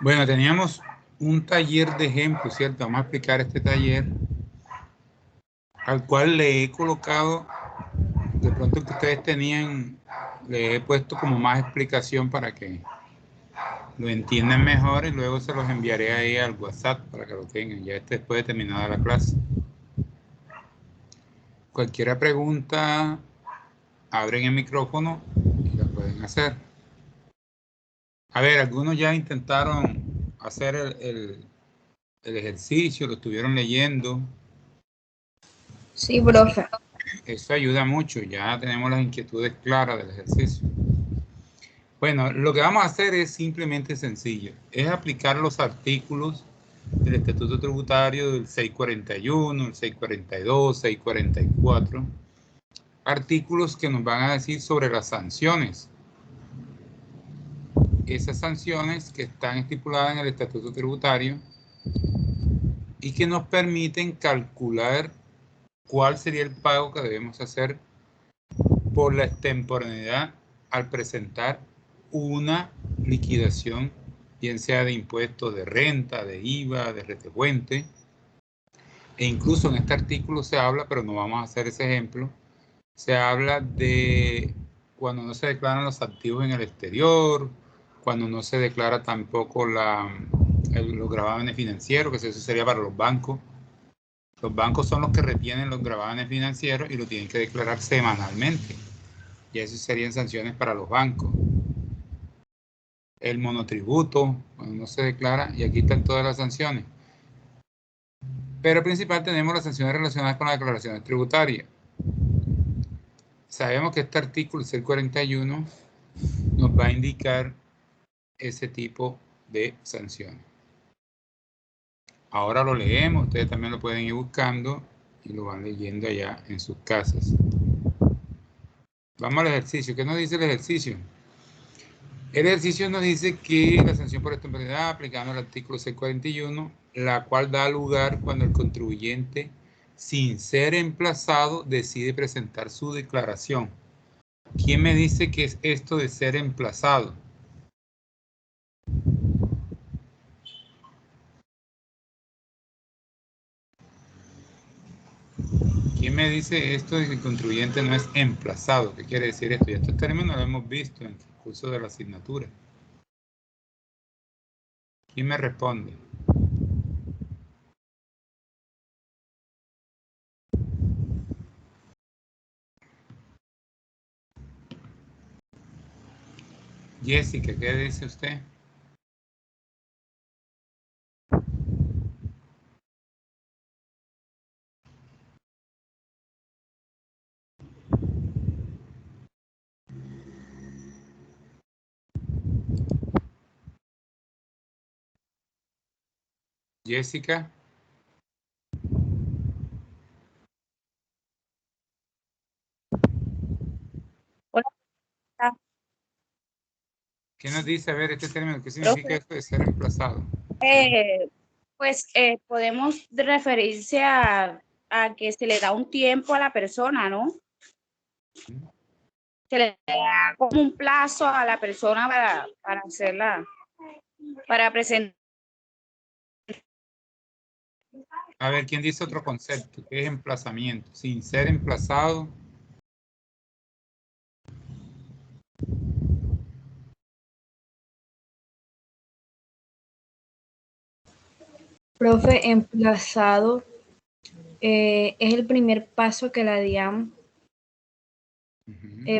Bueno, teníamos un taller de ejemplo, ¿cierto? Vamos a explicar este taller, al cual le he colocado, de pronto que ustedes tenían, le he puesto como más explicación para que lo entiendan mejor y luego se los enviaré ahí al WhatsApp para que lo tengan, ya después de terminada la clase. Cualquier pregunta, abren el micrófono y la pueden hacer. A ver, algunos ya intentaron hacer el ejercicio, lo estuvieron leyendo. Sí, profe. Eso ayuda mucho, ya tenemos las inquietudes claras del ejercicio. Bueno, lo que vamos a hacer es simplemente sencillo, es aplicar los artículos del Estatuto Tributario del 641, el 642, 644, artículos que nos van a decir sobre las sanciones. Esas sanciones que están estipuladas en el Estatuto Tributario y que nos permiten calcular cuál sería el pago que debemos hacer por la extemporaneidad al presentar una liquidación, bien sea de impuestos de renta, de IVA, de retecuente. E incluso en este artículo se habla, pero no vamos a hacer ese ejemplo, se habla de cuando no se declaran los activos en el exterior, cuando no se declara tampoco los gravámenes financieros, que eso sería para los bancos. Los bancos son los que retienen los gravámenes financieros y lo tienen que declarar semanalmente. Y eso serían sanciones para los bancos. El monotributo, cuando no se declara, y aquí están todas las sanciones. Pero principal tenemos las sanciones relacionadas con las declaraciones tributarias. Sabemos que este artículo, el 41, nos va a indicar ese tipo de sanciones. Ahora lo leemos, ustedes también lo pueden ir buscando y lo van leyendo allá en sus casas. Vamos al ejercicio. ¿Qué nos dice el ejercicio? El ejercicio nos dice que la sanción por extemporaneidad aplicando el artículo 641, la cual da lugar cuando el contribuyente, sin ser emplazado, decide presentar su declaración. ¿Quién me dice qué es esto de ser emplazado? ¿Quién me dice esto de que el contribuyente no es emplazado? ¿Qué quiere decir esto? Y estos términos los hemos visto en el curso de la asignatura. ¿Quién me responde? Jessica, ¿qué dice usted? Jessica. Hola, ¿Qué nos dice? A ver, este término, ¿qué significa profe. esto de ser emplazado? Podemos referirse a que se le da un tiempo a la persona, ¿no? Se le da como un plazo a la persona para hacerla, para presentar. A ver, ¿quién dice otro concepto? ¿Qué es emplazamiento? Sin ser emplazado. Profe, emplazado es el primer paso que la DIAN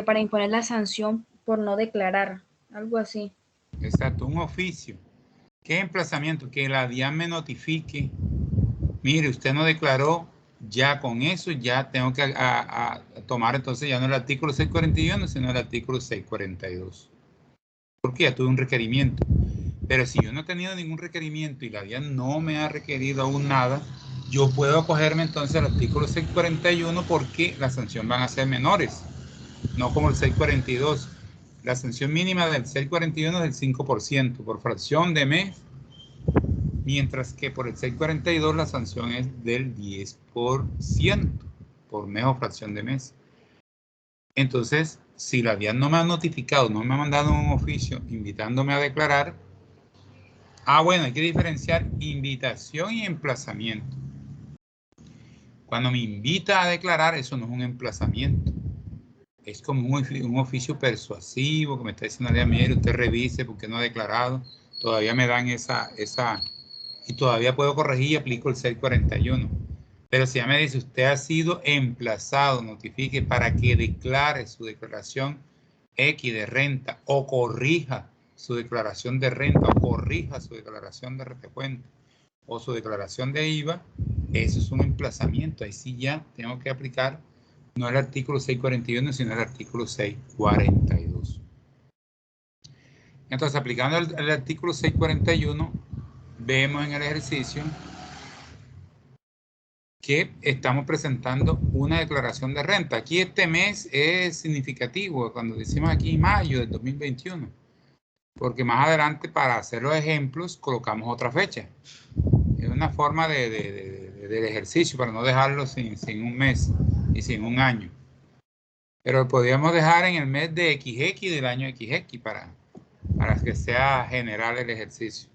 para imponer la sanción por no declarar, algo así. Exacto, un oficio. ¿Qué emplazamiento? Que la DIAN me notifique. Mire, usted no declaró, ya con eso ya tengo que tomar entonces ya no el artículo 641, sino el artículo 642. Porque ya tuve un requerimiento. Pero si yo no he tenido ningún requerimiento y la DIAN no me ha requerido aún nada, yo puedo acogerme entonces al artículo 641 porque las sanciones van a ser menores, no como el 642. La sanción mínima del 641 es del 5% por fracción de mes, mientras que por el 642 la sanción es del 10% por mes o fracción de mes. Entonces, si la DIAN no me ha notificado, no me ha mandado un oficio invitándome a declarar, Ah, bueno, hay que diferenciar invitación y emplazamiento. Cuando me invita a declarar, eso no es un emplazamiento. Es como un oficio persuasivo que me está diciendo, mire, usted revise porque no ha declarado. Todavía me dan esa, y todavía puedo corregir y aplico el 641. Pero si ya me dice, usted ha sido emplazado, notifique para que declare su declaración X de renta o corrija su declaración de renta o corrija su declaración de retecuenta o su declaración de IVA, eso es un emplazamiento. Ahí sí ya tengo que aplicar no el artículo 641, sino el artículo 642. Entonces, aplicando el artículo 641, vemos en el ejercicio que estamos presentando una declaración de renta. Aquí este mes es significativo, cuando decimos aquí mayo del 2021, porque más adelante para hacer los ejemplos colocamos otra fecha. Es una forma del ejercicio para no dejarlo sin un mes y sin un año. Pero lo podríamos dejar en el mes de XX del año XX para que sea general el ejercicio.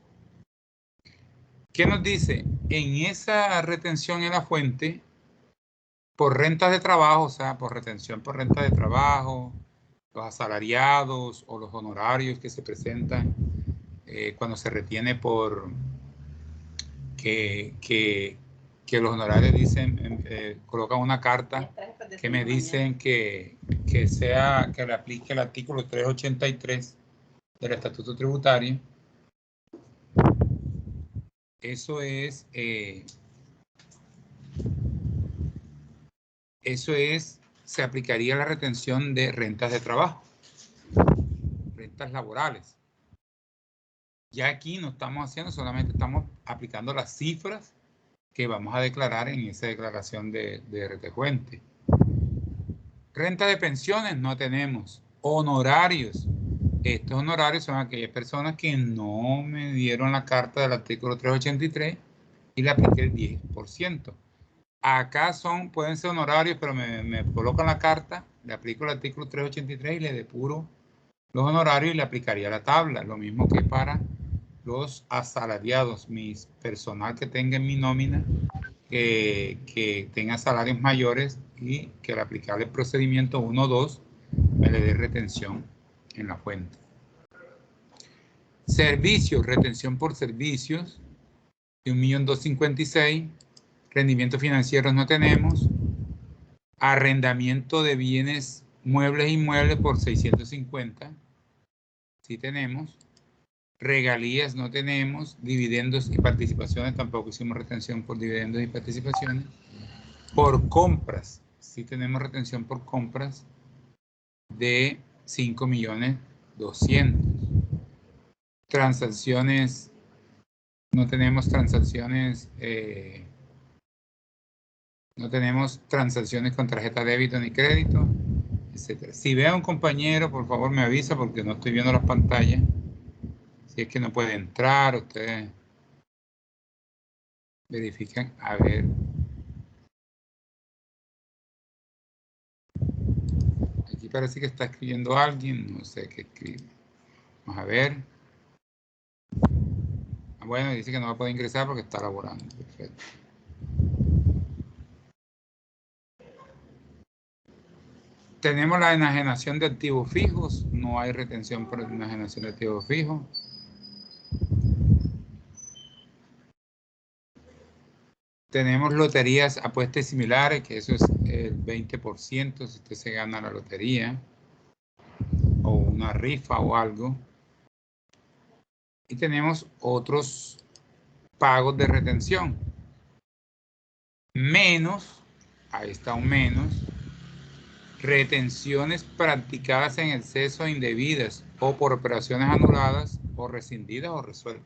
¿Qué nos dice? En esa retención en la fuente, por rentas de trabajo, o sea, por retención por renta de trabajo, los asalariados o los honorarios que se presentan cuando se retiene por que los honorarios dicen, colocan una carta que me dicen que le aplique el artículo 383 del Estatuto Tributario. Eso es, se aplicaría la retención de rentas de trabajo, rentas laborales. Ya aquí no estamos haciendo, solamente estamos aplicando las cifras que vamos a declarar en esa declaración de retecuente. Renta de pensiones no tenemos. Honorarios. Estos honorarios son aquellas personas que no me dieron la carta del artículo 383 y le apliqué el 10%. Acá pueden ser honorarios, pero me colocan la carta, le aplico el artículo 383 y le depuro los honorarios y le aplicaría la tabla. Lo mismo que para los asalariados, mis personal que tenga en mi nómina, que tenga salarios mayores y que al aplicar el procedimiento 1.2 me le dé retención en la fuente. Servicios, retención por servicios de 1.256.000. Rendimientos financieros no tenemos. Arrendamiento de bienes muebles e inmuebles por 650. Sí tenemos. Regalías no tenemos. Dividendos y participaciones tampoco hicimos retención por dividendos y participaciones. Por compras, sí tenemos retención por compras de 5.200.000. Transacciones, no tenemos transacciones, con tarjeta de débito ni crédito, etc. Si ve a un compañero, por favor me avisa porque no estoy viendo las pantallas. Si es que no puede entrar, ustedes verifican a ver. Aquí parece que está escribiendo alguien, no sé qué escribe. Vamos a ver. Bueno, dice que no va a poder ingresar porque está laborando. Perfecto. Tenemos la enajenación de activos fijos. No hay retención por enajenación de activos fijos. Tenemos loterías, apuestas similares, que eso es el 20% si usted se gana la lotería o una rifa o algo. Y tenemos otros pagos de retención. Menos, ahí está un menos, retenciones practicadas en exceso indebidas o por operaciones anuladas o rescindidas o resueltas.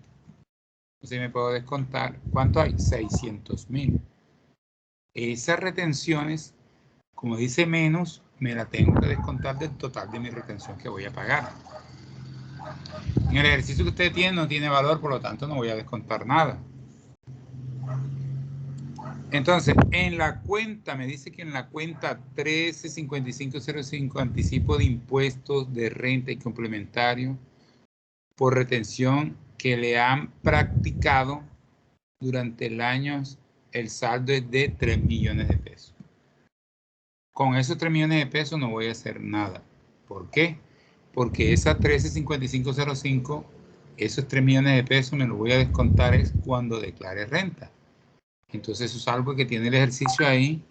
Entonces me puedo descontar, ¿cuánto hay? 600.000. Esas retenciones, como dice menos, me la tengo que descontar del total de mi retención que voy a pagar. En el ejercicio que ustedes tienen no tiene valor, por lo tanto no voy a descontar nada. Entonces, en la cuenta, me dice que en la cuenta 135505, anticipo de impuestos de renta y complementario por retención que le han practicado durante el año, el saldo es de 3 millones de pesos. Con esos 3 millones de pesos no voy a hacer nada. ¿Por qué? Porque esa 135505, esos 3 millones de pesos me los voy a descontar es cuando declare renta. Entonces eso es algo que tiene el ejercicio ahí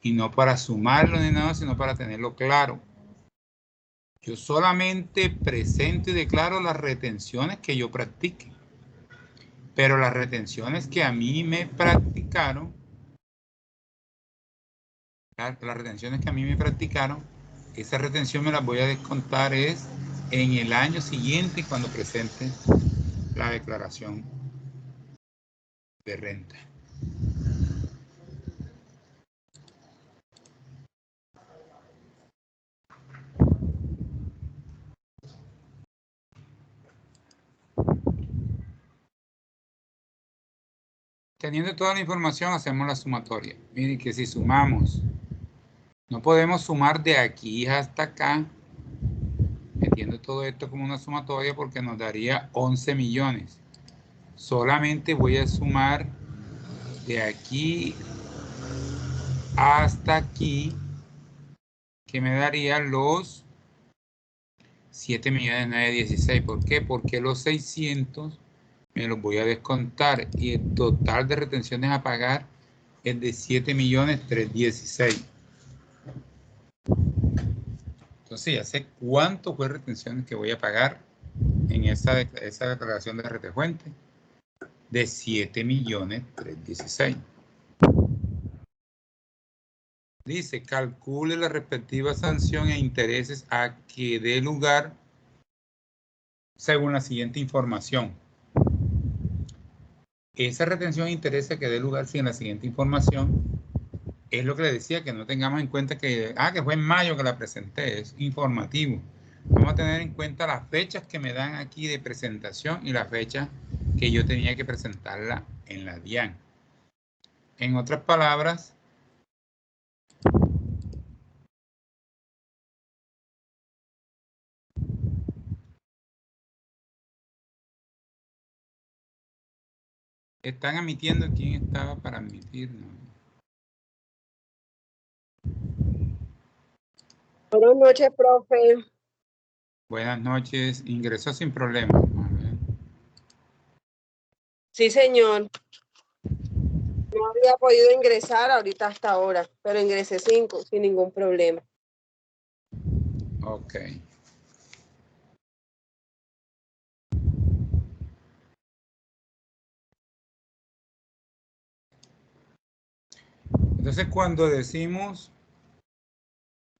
y no para sumarlo ni nada, sino para tenerlo claro. Yo solamente presento y declaro las retenciones que yo practique. Pero las retenciones que a mí me practicaron, esa retención me la voy a descontar es en el año siguiente cuando presente la declaración de renta. Teniendo toda la información, hacemos la sumatoria. Miren que si sumamos, no podemos sumar de aquí hasta acá, metiendo todo esto como una sumatoria porque nos daría 11 millones. Solamente voy a sumar de aquí hasta aquí, que me daría los 7.916.000. ¿Por qué? Porque los 600 me los voy a descontar y el total de retenciones a pagar es de 7.316.000. Entonces ya sé cuánto fue retenciones que voy a pagar en esa declaración de retefuente de 7.316.000. Dice, calcule la respectiva sanción e intereses a que dé lugar según la siguiente información. Esa retención de intereses que dé lugar sin la siguiente información es lo que le decía, que no tengamos en cuenta que fue en mayo que la presenté, es informativo. Vamos a tener en cuenta las fechas que me dan aquí de presentación y la fecha que yo tenía que presentarla en la DIAN. En otras palabras, están admitiendo quién estaba para admitir, ¿no? Buenas noches, profe. Buenas noches, ingresó sin problema. Sí, señor. No había podido ingresar ahorita hasta ahora, pero ingresé 5 sin ningún problema. Ok. Entonces, cuando decimos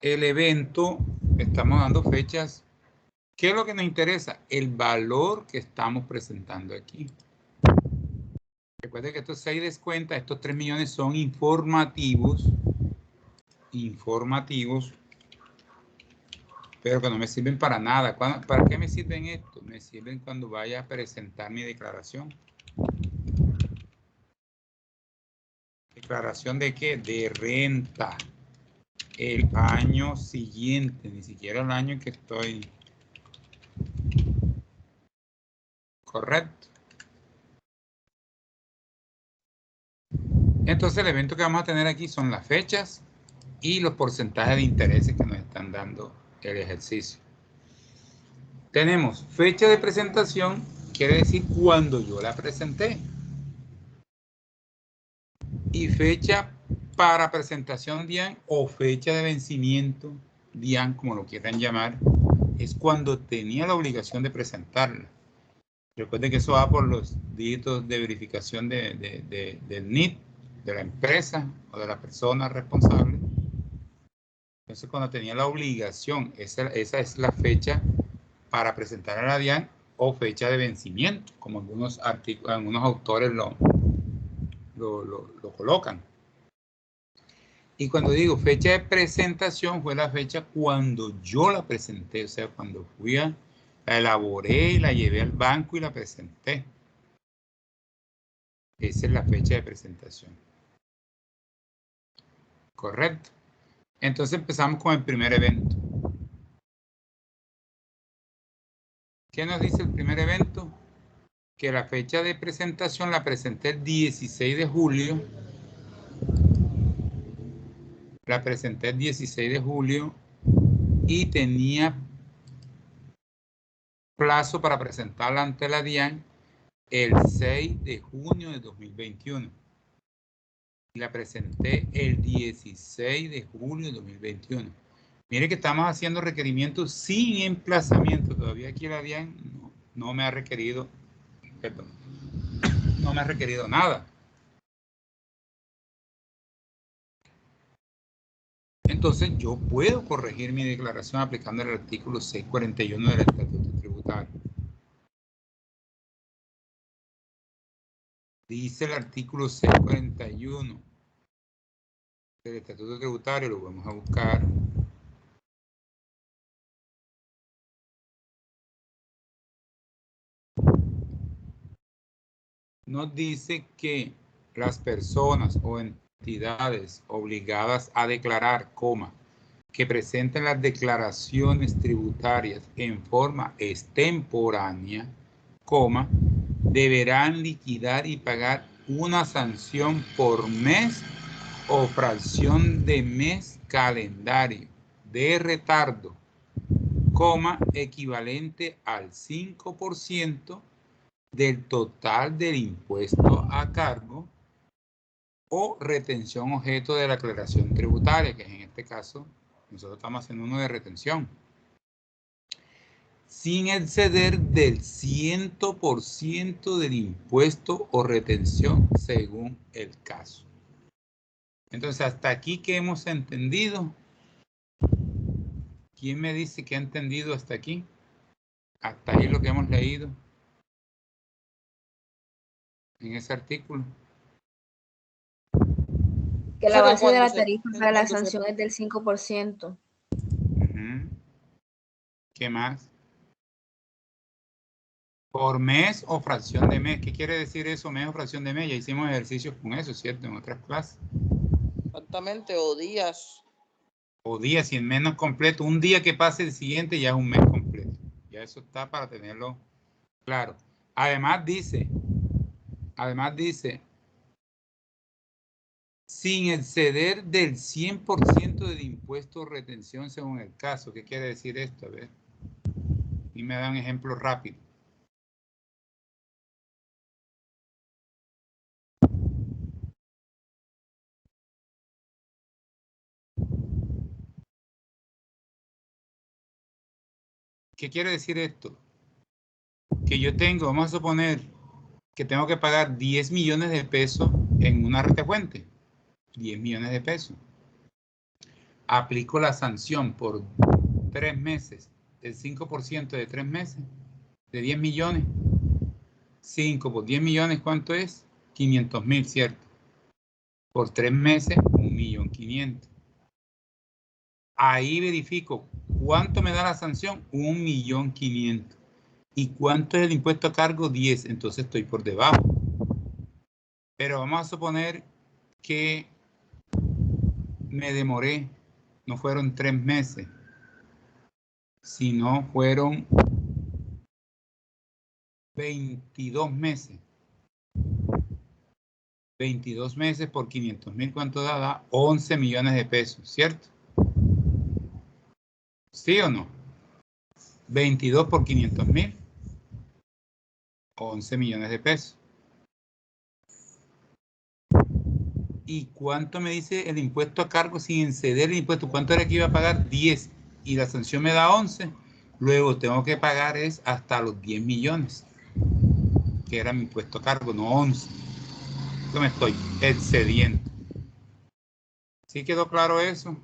el evento, estamos dando fechas. ¿Qué es lo que nos interesa? El valor que estamos presentando aquí. Recuerden que estos 6 descuentas, estos 3 millones son informativos, pero que no me sirven para nada. ¿Para qué me sirven esto? Me sirven cuando vaya a presentar mi declaración. ¿Declaración de qué? De renta. El año siguiente, ni siquiera el año en que estoy. Correcto. Entonces el evento que vamos a tener aquí son las fechas y los porcentajes de intereses que nos están dando el ejercicio. Tenemos fecha de presentación, quiere decir cuando yo la presenté. Y fecha para presentación DIAN o fecha de vencimiento DIAN, como lo quieran llamar, es cuando tenía la obligación de presentarla. Recuerden que eso va por los dígitos de verificación del NIT, de la empresa o de la persona responsable. Entonces, cuando tenía la obligación, esa es la fecha para presentar a la DIAN o fecha de vencimiento, como algunos autores lo colocan. Y cuando digo fecha de presentación, fue la fecha cuando yo la presenté, o sea, cuando la elaboré y la llevé al banco y la presenté. Esa es la fecha de presentación. Correcto. Entonces empezamos con el primer evento. ¿Qué nos dice el primer evento? que la fecha de presentación la presenté el 16 de julio. La presenté el 16 de julio y tenía plazo para presentarla ante la DIAN el 6 de junio de 2021. Y la presenté el 16 de julio de 2021. Mire que estamos haciendo requerimientos sin emplazamiento. Todavía aquí la DIAN no me ha requerido, perdón, no me ha requerido nada. Entonces yo puedo corregir mi declaración aplicando el artículo 641 del Estatuto Tributario. Dice el artículo 641 del Estatuto Tributario, lo vamos a buscar. Nos dice que las personas o entidades obligadas a declarar, que presenten las declaraciones tributarias en forma extemporánea, deberán liquidar y pagar una sanción por mes o fracción de mes calendario de retardo, equivalente al 5% del total del impuesto a cargo o retención objeto de la aclaración tributaria, que en este caso nosotros estamos haciendo uno de retención, sin exceder del 100% del impuesto o retención según el caso. Entonces, hasta aquí, ¿qué hemos entendido? ¿Quién me dice que ha entendido hasta aquí? Hasta ahí lo que hemos leído en ese artículo. Que la base de la tarifa para la sanción es del 5%. ¿Qué más? Por mes o fracción de mes. ¿Qué quiere decir eso, mes o fracción de mes? Ya hicimos ejercicios con eso, ¿cierto? En otras clases. Exactamente, o días. O días, y en menos completo. Un día que pase el siguiente ya es un mes completo. Ya eso está para tenerlo claro. Además dice, sin exceder del 100% del impuesto o retención según el caso. ¿Qué quiere decir esto? A ver. Y me da un ejemplo rápido. ¿Qué quiere decir esto? Que yo tengo, vamos a suponer que tengo que pagar 10 millones de pesos en una retecuente. 10 millones de pesos. Aplico la sanción por 3 meses, el 5% de 3 meses, de 10 millones. 5 por 10 millones, ¿cuánto es? 500.000, ¿cierto? Por 3 meses, 1.500.000. Ahí verifico cuánto me da la sanción, 1.500.000. ¿Y cuánto es el impuesto a cargo? 10. Entonces estoy por debajo. Pero vamos a suponer que me demoré. No fueron 3 meses, sino fueron 22 meses. 22 meses por 500.000, ¿cuánto da? Da 11 millones de pesos, ¿cierto? ¿Sí o no? 22 por 500.000. 11 millones de pesos. ¿Y cuánto me dice el impuesto a cargo sin exceder el impuesto? ¿Cuánto era que iba a pagar? 10. Y la sanción me da 11. Luego tengo que pagar es hasta los 10 millones. Que era mi impuesto a cargo, no 11. Yo me estoy excediendo. ¿Sí quedó claro eso?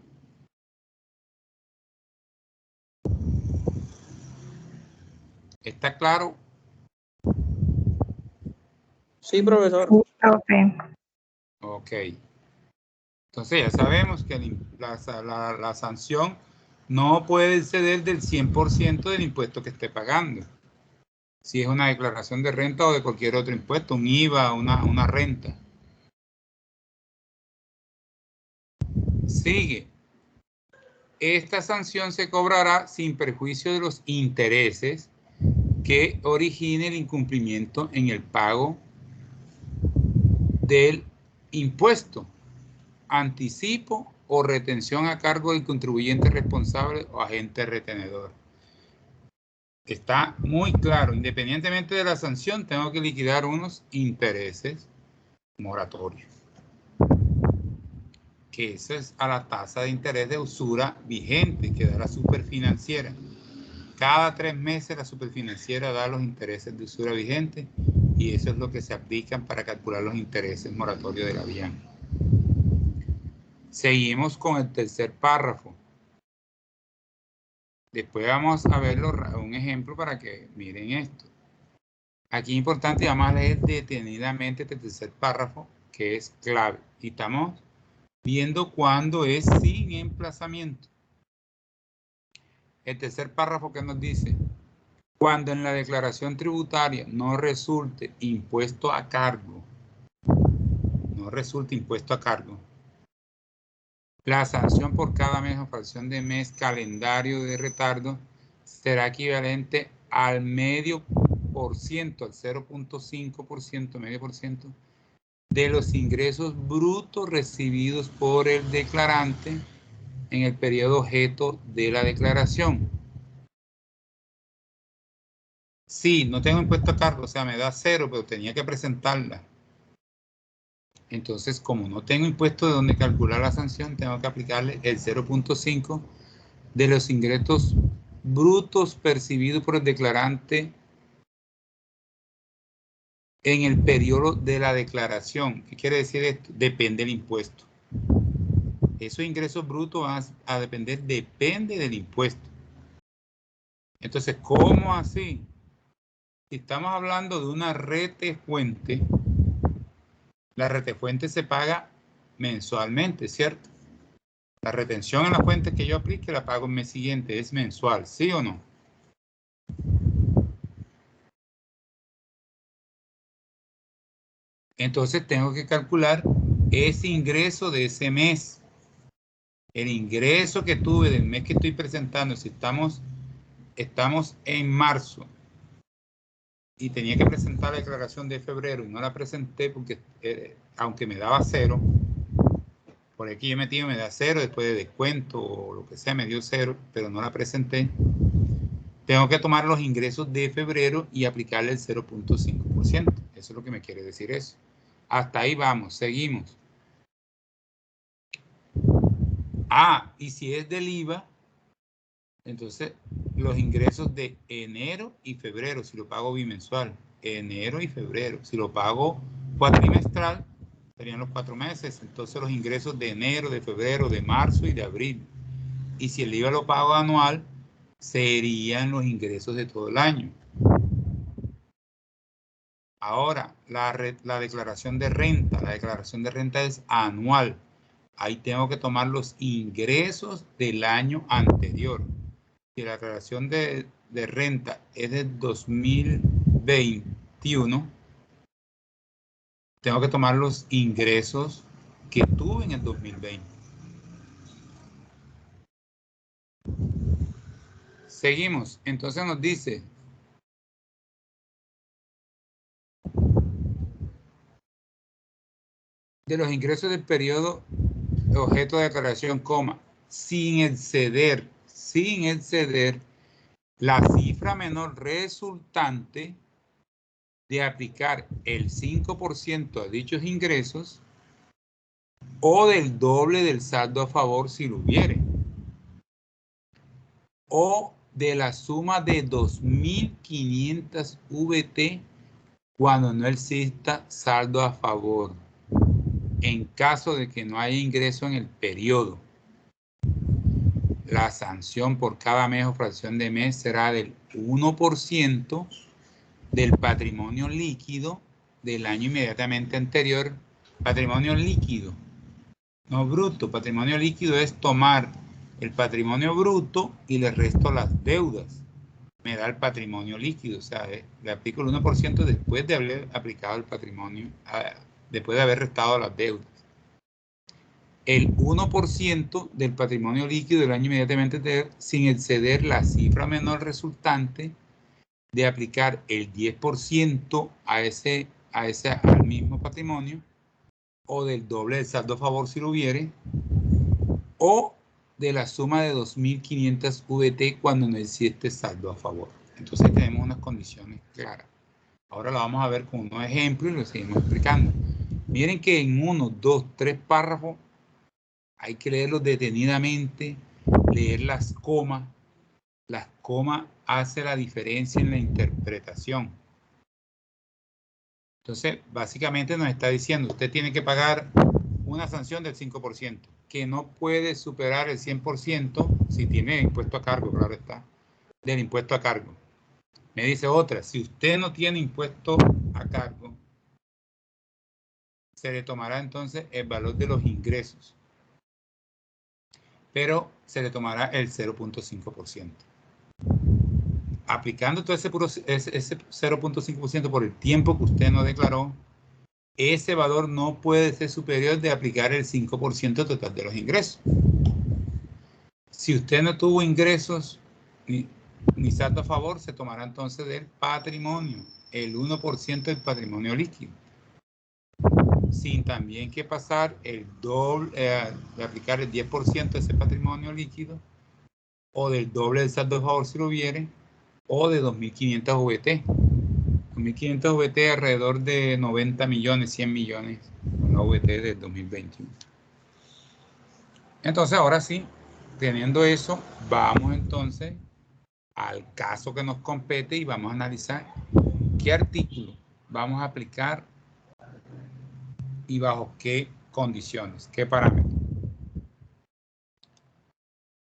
¿Está claro? Sí, profesor. Ok. Entonces ya sabemos que la sanción no puede exceder del 100% del impuesto que esté pagando. Si es una declaración de renta o de cualquier otro impuesto, un IVA, una renta. Sigue. Esta sanción se cobrará sin perjuicio de los intereses que origine el incumplimiento en el pago del impuesto, anticipo o retención a cargo del contribuyente responsable o agente retenedor. Está muy claro, independientemente de la sanción, tengo que liquidar unos intereses moratorios, que eso es a la tasa de interés de usura vigente que da la superfinanciera. Cada 3 meses la superfinanciera da los intereses de usura vigente y eso es lo que se aplican para calcular los intereses moratorios de la BIAN. Seguimos con el tercer párrafo. Después vamos a ver un ejemplo para que miren esto. Aquí es importante, vamos a leer detenidamente este tercer párrafo, que es clave. Y estamos viendo cuándo es sin emplazamiento. El tercer párrafo que nos dice, cuando en la declaración tributaria no resulte impuesto a cargo, la sanción por cada mes o fracción de mes calendario de retardo será equivalente al medio por ciento, al 0.5%, medio por ciento de los ingresos brutos recibidos por el declarante en el periodo objeto de la declaración. Sí, no tengo impuesto a cargo, o sea, me da 0, pero tenía que presentarla. Entonces, como no tengo impuesto de donde calcular la sanción, tengo que aplicarle el 0.5 de los ingresos brutos percibidos por el declarante en el periodo de la declaración. ¿Qué quiere decir esto? Depende del impuesto. Esos ingresos brutos van a depender, depende del impuesto. Entonces, ¿cómo así? Si estamos hablando de una retefuente, la retefuente se paga mensualmente, ¿cierto? La retención en la fuente que yo aplique la pago el mes siguiente, es mensual, ¿sí o no? Entonces tengo que calcular ese ingreso de ese mes. El ingreso que tuve del mes que estoy presentando, si estamos en marzo y tenía que presentar la declaración de febrero y no la presenté porque aunque me daba 0, por aquí yo metido me da 0, después de descuento o lo que sea me dio 0, pero no la presenté. Tengo que tomar los ingresos de febrero y aplicarle el 0.5%. Eso es lo que me quiere decir eso. Hasta ahí vamos, seguimos. Ah, y si es del IVA, entonces los ingresos de enero y febrero, si lo pago bimensual, enero y febrero. Si lo pago cuatrimestral, serían los 4 meses. Entonces los ingresos de enero, de febrero, de marzo y de abril. Y si el IVA lo pago anual, serían los ingresos de todo el año. Ahora, la declaración de renta. La declaración de renta es anual. Ahí tengo que tomar los ingresos del año anterior. Si la declaración de renta es de 2021, tengo que tomar los ingresos que tuve en el 2020. Seguimos. Entonces nos dice, de los ingresos del periodo objeto de declaración, coma, sin exceder la cifra menor resultante de aplicar el 5% a dichos ingresos o del doble del saldo a favor si lo hubiere, o de la suma de 2.500 VT cuando no exista saldo a favor, en caso de que no haya ingreso en el periodo. La sanción por cada mes o fracción de mes será del 1% del patrimonio líquido del año inmediatamente anterior. Patrimonio líquido, no bruto. Patrimonio líquido es tomar el patrimonio bruto y le resto las deudas. Me da el patrimonio líquido, o sea, le aplico el 1% después de haber aplicado el patrimonio, después de haber restado las deudas. El 1% del patrimonio líquido del año inmediatamente anterior sin exceder la cifra menor resultante de aplicar el 10% al mismo patrimonio, o del doble del saldo a favor si lo hubiere, o de la suma de 2.500 VT cuando no existe saldo a favor. Entonces ahí tenemos unas condiciones claras. Ahora lo vamos a ver con unos ejemplos y lo seguimos explicando. Miren que en 1, 2, 3 párrafos hay que leerlos detenidamente, leer las comas. Las comas hacen la diferencia en la interpretación. Entonces, básicamente nos está diciendo, usted tiene que pagar una sanción del 5%, que no puede superar el 100% si tiene impuesto a cargo, claro está, del impuesto a cargo. Me dice otra, si usted no tiene impuesto a cargo, se le tomará entonces el valor de los ingresos, pero se le tomará el 0.5%. Aplicando todo ese 0.5% por el tiempo que usted no declaró, ese valor no puede ser superior de aplicar el 5% total de los ingresos. Si usted no tuvo ingresos ni saldo a favor, se tomará entonces del patrimonio, el 1% del patrimonio líquido, sin también que pasar el doble, de aplicar el 10% de ese patrimonio líquido, o del doble del saldo a favor si lo hubiere, o de 2.500 VT. 2.500 VT alrededor de 90 millones, 100 millones, una VT del 2021. Entonces, ahora sí, teniendo eso, vamos entonces al caso que nos compete y vamos a analizar qué artículo vamos a aplicar y bajo qué condiciones, qué parámetros.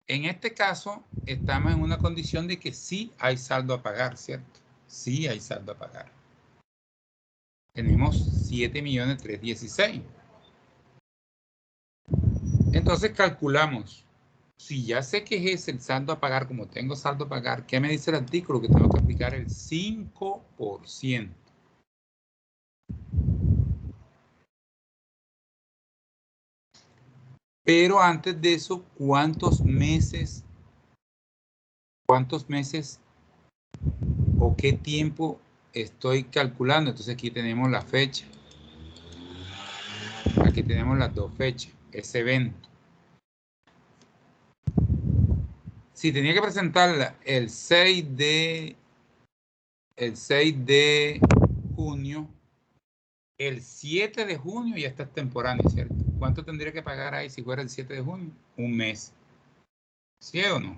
En este caso, estamos en una condición de que sí hay saldo a pagar, ¿cierto? Sí hay saldo a pagar. Tenemos 7.316.000. Entonces calculamos. Si ya sé que es el saldo a pagar, como tengo saldo a pagar, ¿qué me dice el artículo? Que tengo que aplicar el 5%. Pero antes de eso, ¿cuántos meses o qué tiempo estoy calculando? Entonces aquí tenemos la fecha. Aquí tenemos las dos fechas, ese evento. Si tenía que presentarla el 6 de junio, el 7 de junio ya está extemporáneo, ¿cierto? ¿Cuánto tendría que pagar ahí si fuera el 7 de junio? Un mes. ¿Sí o no?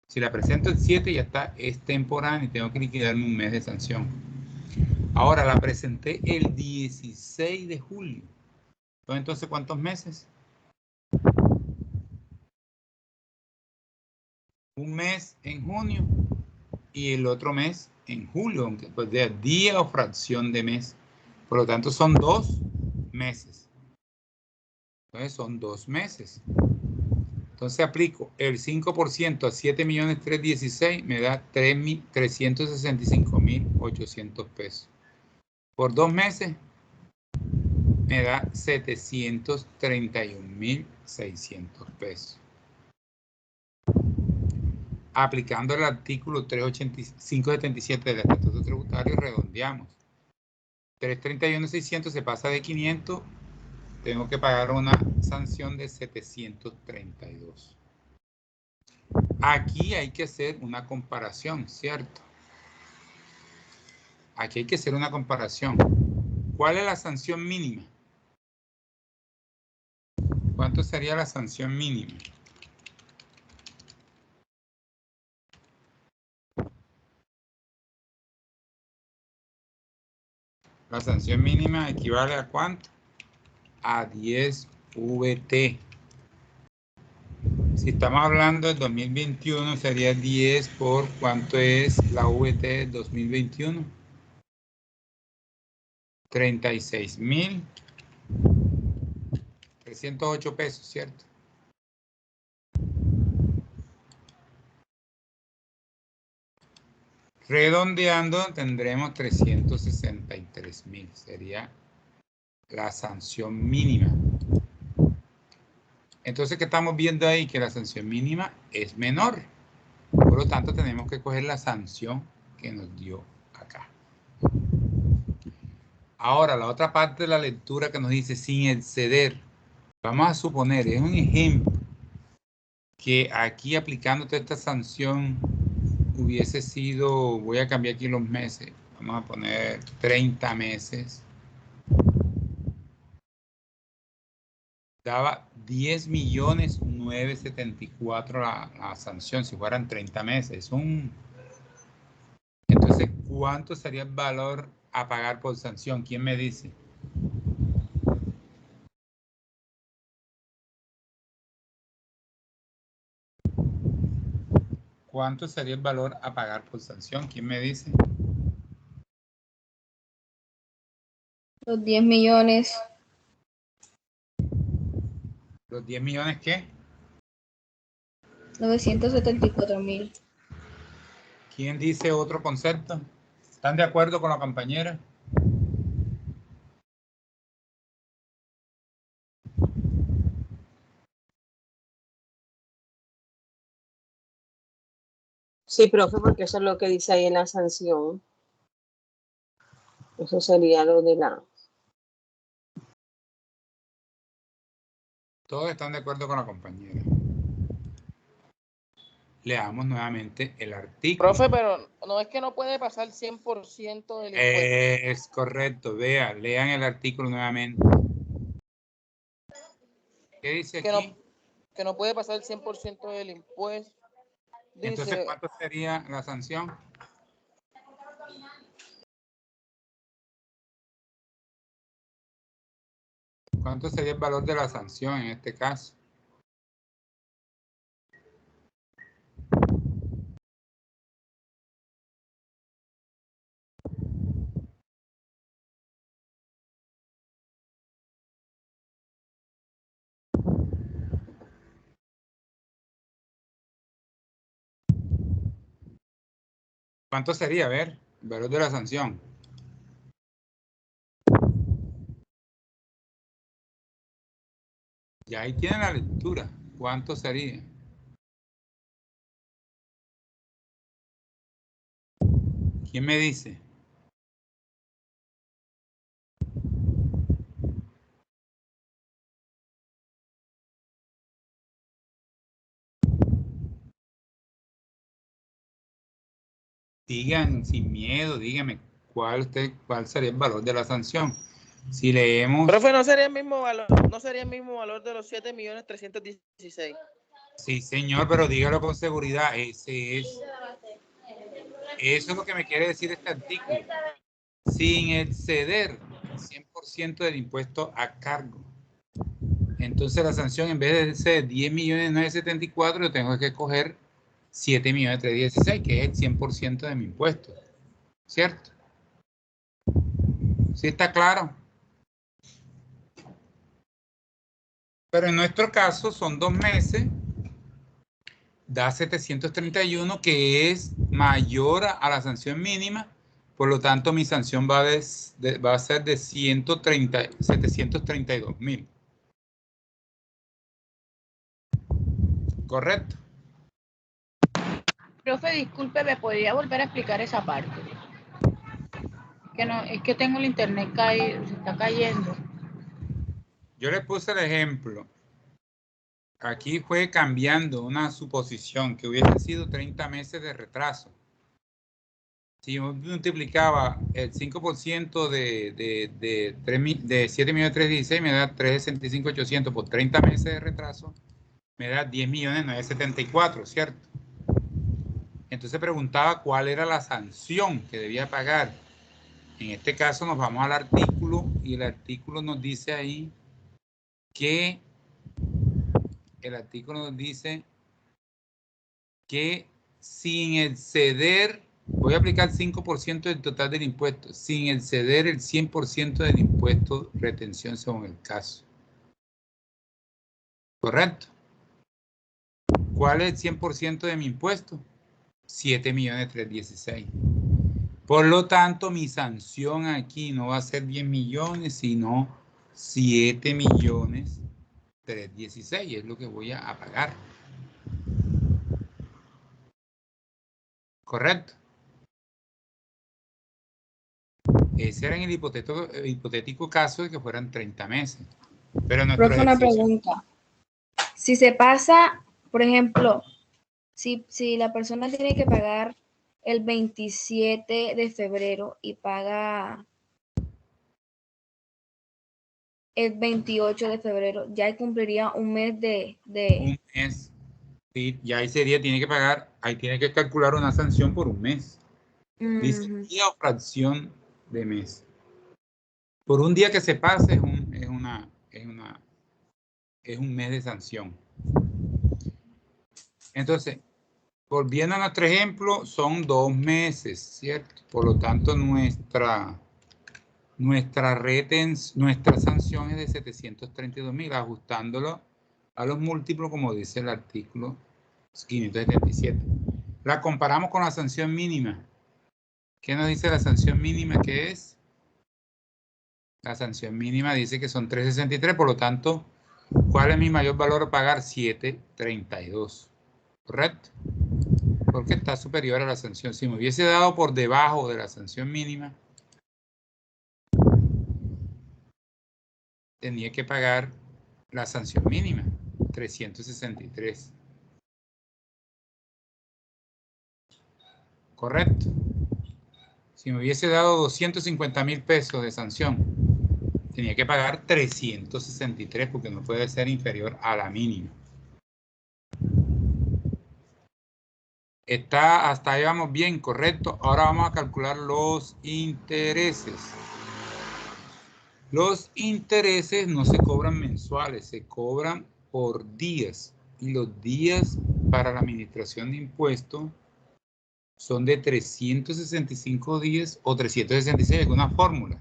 Si la presento el 7 ya está extemporáneo y tengo que liquidarme un mes de sanción. Ahora la presenté el 16 de julio. Entonces, ¿cuántos meses? Un mes en junio y el otro mes en julio, aunque pues de día o fracción de mes. Por lo tanto, son 2 meses. Entonces, son 2 meses. Entonces, aplico el 5% a 7.316.000, me da 365.800 pesos. Por 2 meses, me da 731.600 pesos. Aplicando el artículo 385.77 del Estatuto Tributario, redondeamos. 331.600 se pasa de 500, tengo que pagar una sanción de 732. Aquí hay que hacer una comparación, ¿cierto? Aquí hay que hacer una comparación. ¿Cuál es la sanción mínima? ¿Cuánto sería la sanción mínima? La sanción mínima equivale a ¿cuánto? A 10 VT. Si estamos hablando del 2021, sería 10 por ¿cuánto es la VT del 2021? 36.308 pesos, ¿cierto? Redondeando tendremos 363.000, sería la sanción mínima. Entonces, ¿qué estamos viendo ahí? Que la sanción mínima es menor. Por lo tanto, tenemos que coger la sanción que nos dio acá. Ahora, la otra parte de la lectura que nos dice sin exceder. Vamos a suponer, es un ejemplo, que aquí aplicándote esta sanción hubiese sido, voy a cambiar aquí los meses, vamos a poner 30 meses. Daba 10.974.000 la sanción si fueran 30 meses. Entonces, ¿cuánto sería el valor a pagar por sanción? ¿Quién me dice? ¿Cuánto sería el valor a pagar por sanción? ¿Quién me dice? Los 10 millones. ¿Los 10 millones qué? 974.000. ¿Quién dice otro concepto? ¿Están de acuerdo con la compañera? Sí, profe, porque eso es lo que dice ahí en la sanción. Eso sería lo de la... Todos están de acuerdo con la compañera. Leamos nuevamente el artículo. Profe, pero no es que no puede pasar 100% del impuesto. Es correcto. Vea, lean el artículo nuevamente. ¿Qué dice aquí? Que no puede pasar el 100% del impuesto. Entonces, Dice, ¿cuánto sería la sanción? ¿Cuánto sería el valor de la sanción en este caso? ¿Cuánto sería? A ver, el valor de la sanción. Ya ahí tienen la lectura. ¿Cuánto sería? ¿Quién me dice? Digan sin miedo, díganme cuál sería el valor de la sanción. Si leemos... profe, no sería el mismo valor de los 7.316.000. Sí, señor, pero dígalo con seguridad. Eso es lo que me quiere decir este artículo. Sin exceder el 100% del impuesto a cargo. Entonces la sanción, en vez de ser 10.974.000, yo tengo que coger 7.316.000, que es el 100% de mi impuesto. ¿Cierto? ¿Sí está claro? Pero en nuestro caso son 2 meses, da 731, que es mayor a la sanción mínima. Por lo tanto, mi sanción va a ser de 732.000. ¿Correcto? Profe, disculpe, ¿me podría volver a explicar esa parte? Que no, es que tengo el internet caído, se está cayendo. Yo le puse el ejemplo. Aquí fue cambiando una suposición que hubiese sido 30 meses de retraso. Si yo multiplicaba el 5% de 7.316.000, me da 365.800 por 30 meses de retraso, me da 10.974.000, ¿cierto? Entonces preguntaba cuál era la sanción que debía pagar. En este caso nos vamos al artículo y el artículo nos dice ahí que sin exceder, voy a aplicar 5% del total del impuesto, sin exceder el 100% del impuesto retención según el caso. ¿Correcto? ¿Cuál es el 100% de mi impuesto? 7.316.000. Por lo tanto, mi sanción aquí no va a ser 10 millones, sino 7.316.000. Es lo que voy a pagar. ¿Correcto? Ese era en el hipotético caso de que fueran 30 meses. Pero nuestro Profe, una ejercicio, pregunta. Si se pasa, por ejemplo, si la persona tiene que pagar el 27 de febrero y paga el 28 de febrero, ya cumpliría un mes un mes, sí, ya ese día tiene que pagar, ahí tiene que calcular una sanción por un mes. Dice Ujú. día o fracción de mes. Por un día que se pase es un mes de sanción. Entonces, volviendo a nuestro ejemplo, son 2 meses, ¿cierto? Por lo tanto, nuestra sanción es de 732.000, ajustándolo a los múltiplos, como dice el artículo 577. La comparamos con la sanción mínima. ¿Qué nos dice la sanción mínima que es? La sanción mínima dice que son 363, por lo tanto, ¿cuál es mi mayor valor a pagar? 732. ¿Correcto? Porque está superior a la sanción. Si me hubiese dado por debajo de la sanción mínima, tenía que pagar la sanción mínima, 363. ¿Correcto? Si me hubiese dado 250.000 pesos de sanción, tenía que pagar 363 porque no puede ser inferior a la mínima. Está, hasta ahí vamos bien, correcto. Ahora vamos a calcular los intereses. Los intereses no se cobran mensuales, se cobran por días. Y los días para la administración de impuestos son de 365 días o 366, alguna fórmula.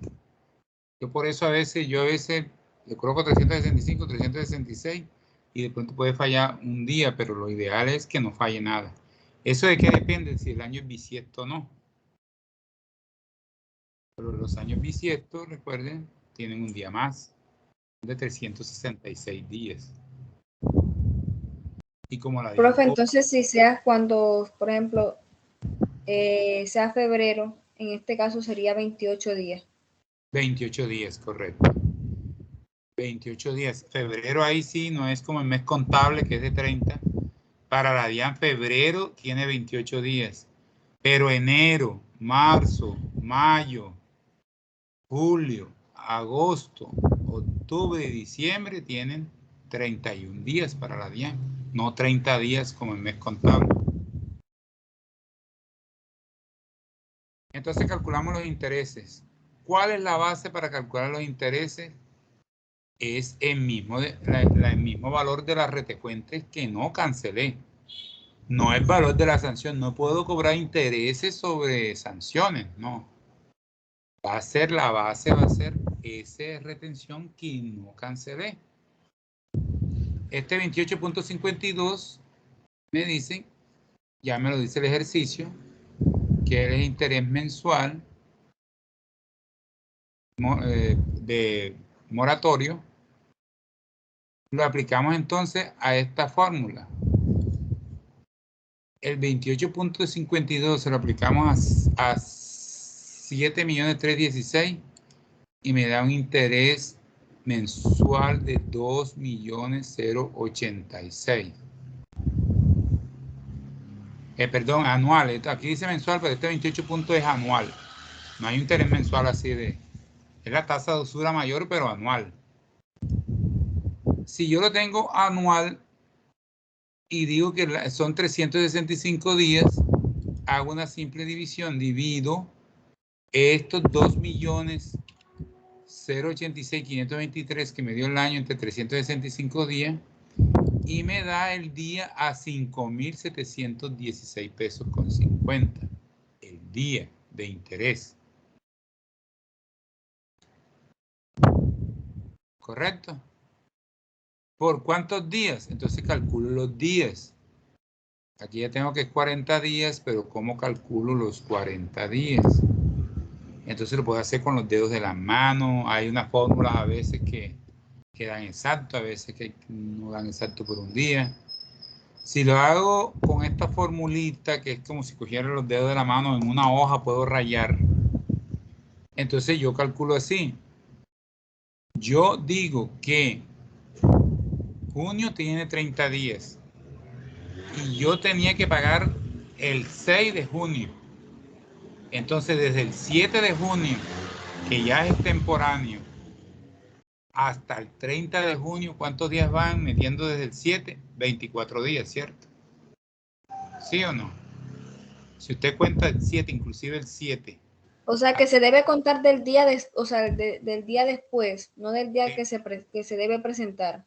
Yo por eso a veces le coloco 365, 366 y de pronto puede fallar un día, pero lo ideal es que no falle nada. ¿Eso de qué depende? Si el año es bisiesto o no. Pero los años bisiestos, recuerden, tienen un día más, de 366 días. Y como la Profe, DIAN entonces si sea cuando, por ejemplo, sea febrero, en este caso sería 28 días. 28 días, correcto. 28 días. Febrero ahí sí, no es como el mes contable que es de 30. Para la DIAN febrero tiene 28 días. Pero enero, marzo, mayo, julio, agosto, octubre y diciembre tienen 31 días para la DIAN. No 30 días como el mes contable. Entonces calculamos los intereses. ¿Cuál es la base para calcular los intereses? Es el mismo valor de las retecuentes que no cancelé. No el valor de la sanción. No puedo cobrar intereses sobre sanciones, no. La base va a ser esa retención que no cancelé. Este 28.52 me dicen, ya me lo dice el ejercicio, que es el interés mensual de moratorio. Lo aplicamos entonces a esta fórmula. El 28.52 se lo aplicamos a 7.316.000 y me da un interés mensual de 2.086.000. Perdón, anual. Aquí dice mensual, pero este 28 puntos es anual. No hay un interés mensual así de... Es la tasa de usura mayor, pero anual. Si yo lo tengo anual y digo que son 365 días, hago una simple división, divido estos 2.086.523 que me dio el año entre 365 días y me da el día a 5.716 pesos con 50. El día de interés. ¿Correcto? ¿Por cuántos días? Entonces calculo los días. Aquí ya tengo que es 40 días, pero ¿cómo calculo los 40 días? Entonces lo puedo hacer con los dedos de la mano. Hay unas fórmulas a veces que dan exacto, a veces que no dan exacto por un día. Si lo hago con esta formulita, que es como si cogiera los dedos de la mano en una hoja, puedo rayar. Entonces yo calculo así. Yo digo que junio tiene 30 días y yo tenía que pagar el 6 de junio. Entonces desde el 7 de junio, que ya es extemporáneo, hasta el 30 de junio, ¿cuántos días van metiendo desde el 7? 24 días, ¿cierto? ¿Sí o no? Si usted cuenta el 7, inclusive el 7. O sea, que se debe contar del día, o sea, del día después, no del día Sí. que se debe presentar.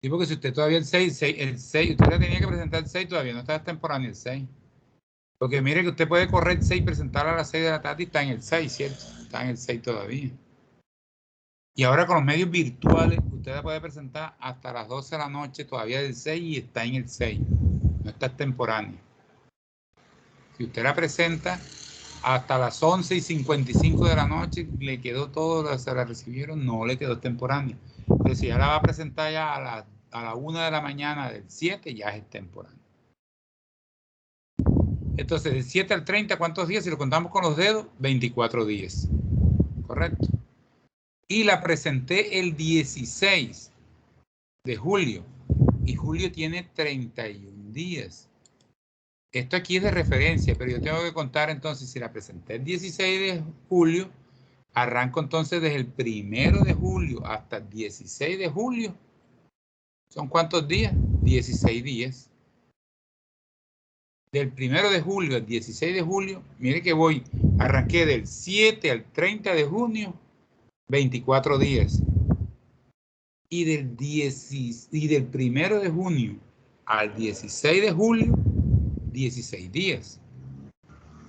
Sí, porque si usted todavía el 6, usted le tenía que presentar el 6, todavía no está extemporáneo el 6. Porque mire que usted puede correr el 6 y presentarlo a las 6 de la tarde y está en el 6, ¿cierto? Está en el 6 todavía. Y ahora con los medios virtuales, usted la puede presentar hasta las 12 de la noche, todavía del 6 y está en el 6. No está extemporáneo. Si usted la presenta hasta las 11:55 de la noche, le quedó todo, se la recibieron, no le quedó extemporáneo. Pero si ya la va a presentar ya a la 1 de la mañana del 7, ya es extemporáneo. Entonces, del 7 al 30, ¿cuántos días? Si lo contamos con los dedos, 24 días. ¿Correcto? Y la presenté el 16 de julio. Y julio tiene 31 días. Esto aquí es de referencia, pero yo tengo que contar entonces, si la presenté el 16 de julio, arranco entonces desde el 1 de julio hasta el 16 de julio. ¿Son cuántos días? 16 días. Del 1 de julio al 16 de julio, mire que arranqué del 7 al 30 de junio, 24 días. Y del 1 de junio al 16 de julio, 16 días.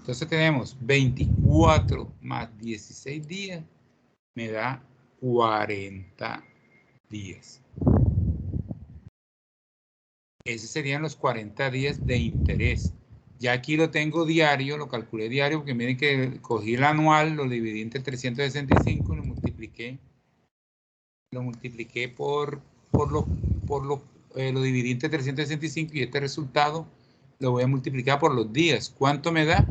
Entonces tenemos 24 más 16 días, me da 40 días. Esos serían los 40 días de interés. Ya aquí lo tengo diario, lo calculé diario, porque miren que cogí el anual, lo dividí entre 365 y lo multipliqué lo dividí entre 365 y este resultado lo voy a multiplicar por los días. ¿Cuánto me da?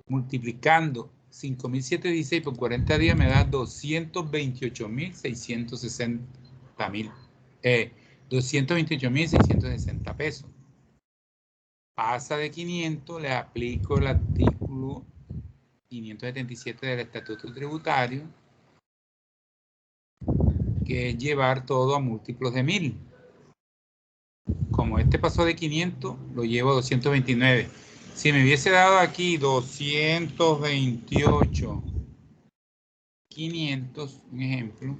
Multiplicando 5.716 por 40 días me da 228.660 pesos. Pasa de 500, le aplico el artículo 577 del Estatuto Tributario, que es llevar todo a múltiplos de 1000. Como este pasó de 500, lo llevo a 229. Si me hubiese dado aquí 228, 500, un ejemplo,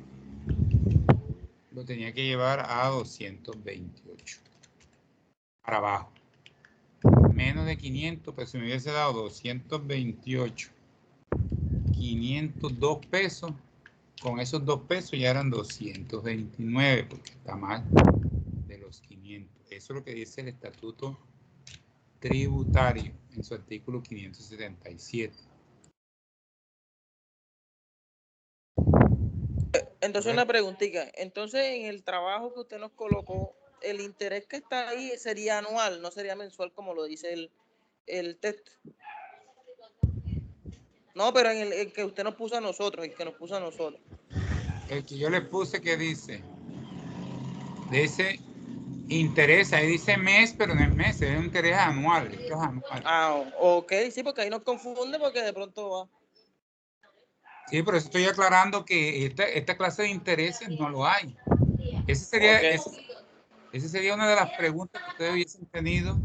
lo tenía que llevar a 228. Para abajo. Menos de 500, pues si me hubiese dado 228, 502 pesos, con esos 2 pesos ya eran 229, porque está más de los 500. Eso es lo que dice el Estatuto Tributario en su artículo 577. Entonces una preguntita. Entonces en el trabajo que usted nos colocó, el interés que está ahí sería anual, no sería mensual como lo dice el texto. No, pero en el que usted nos puso a nosotros, el que nos puso a nosotros. El que yo le puse, que dice interés, ahí dice mes, pero no es mes, es un interés anual. Esto es anual. Ah, ok, sí, porque ahí nos confunde porque de pronto va. Sí, pero estoy aclarando que esta clase de intereses no lo hay. Esa sería una de las preguntas que ustedes hubiesen tenido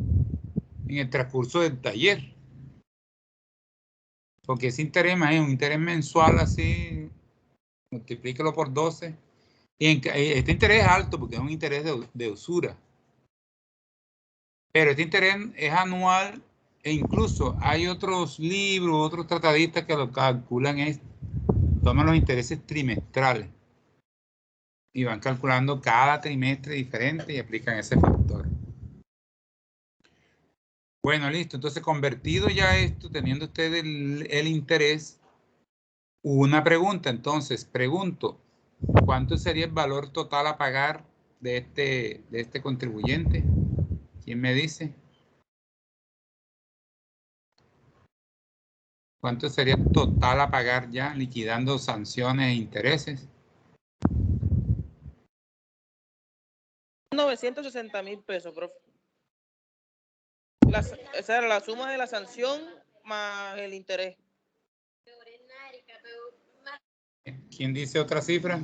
en el transcurso del taller. Porque ese interés, es un interés mensual así, multiplíquelo por 12. Y este interés es alto porque es un interés de usura. Pero este interés es anual e incluso hay otros libros, otros tratadistas que lo calculan, toman los intereses trimestrales y van calculando cada trimestre diferente y aplican ese factor. Bueno, listo. Entonces, convertido ya esto, teniendo usted el interés, una pregunta. Entonces, pregunto, ¿cuánto sería el valor total a pagar de este contribuyente? ¿Quién me dice? ¿Cuánto sería total a pagar ya, liquidando sanciones e intereses? 960.000 pesos, profe. Esa era la suma de la sanción más el interés. ¿Quién dice otra cifra?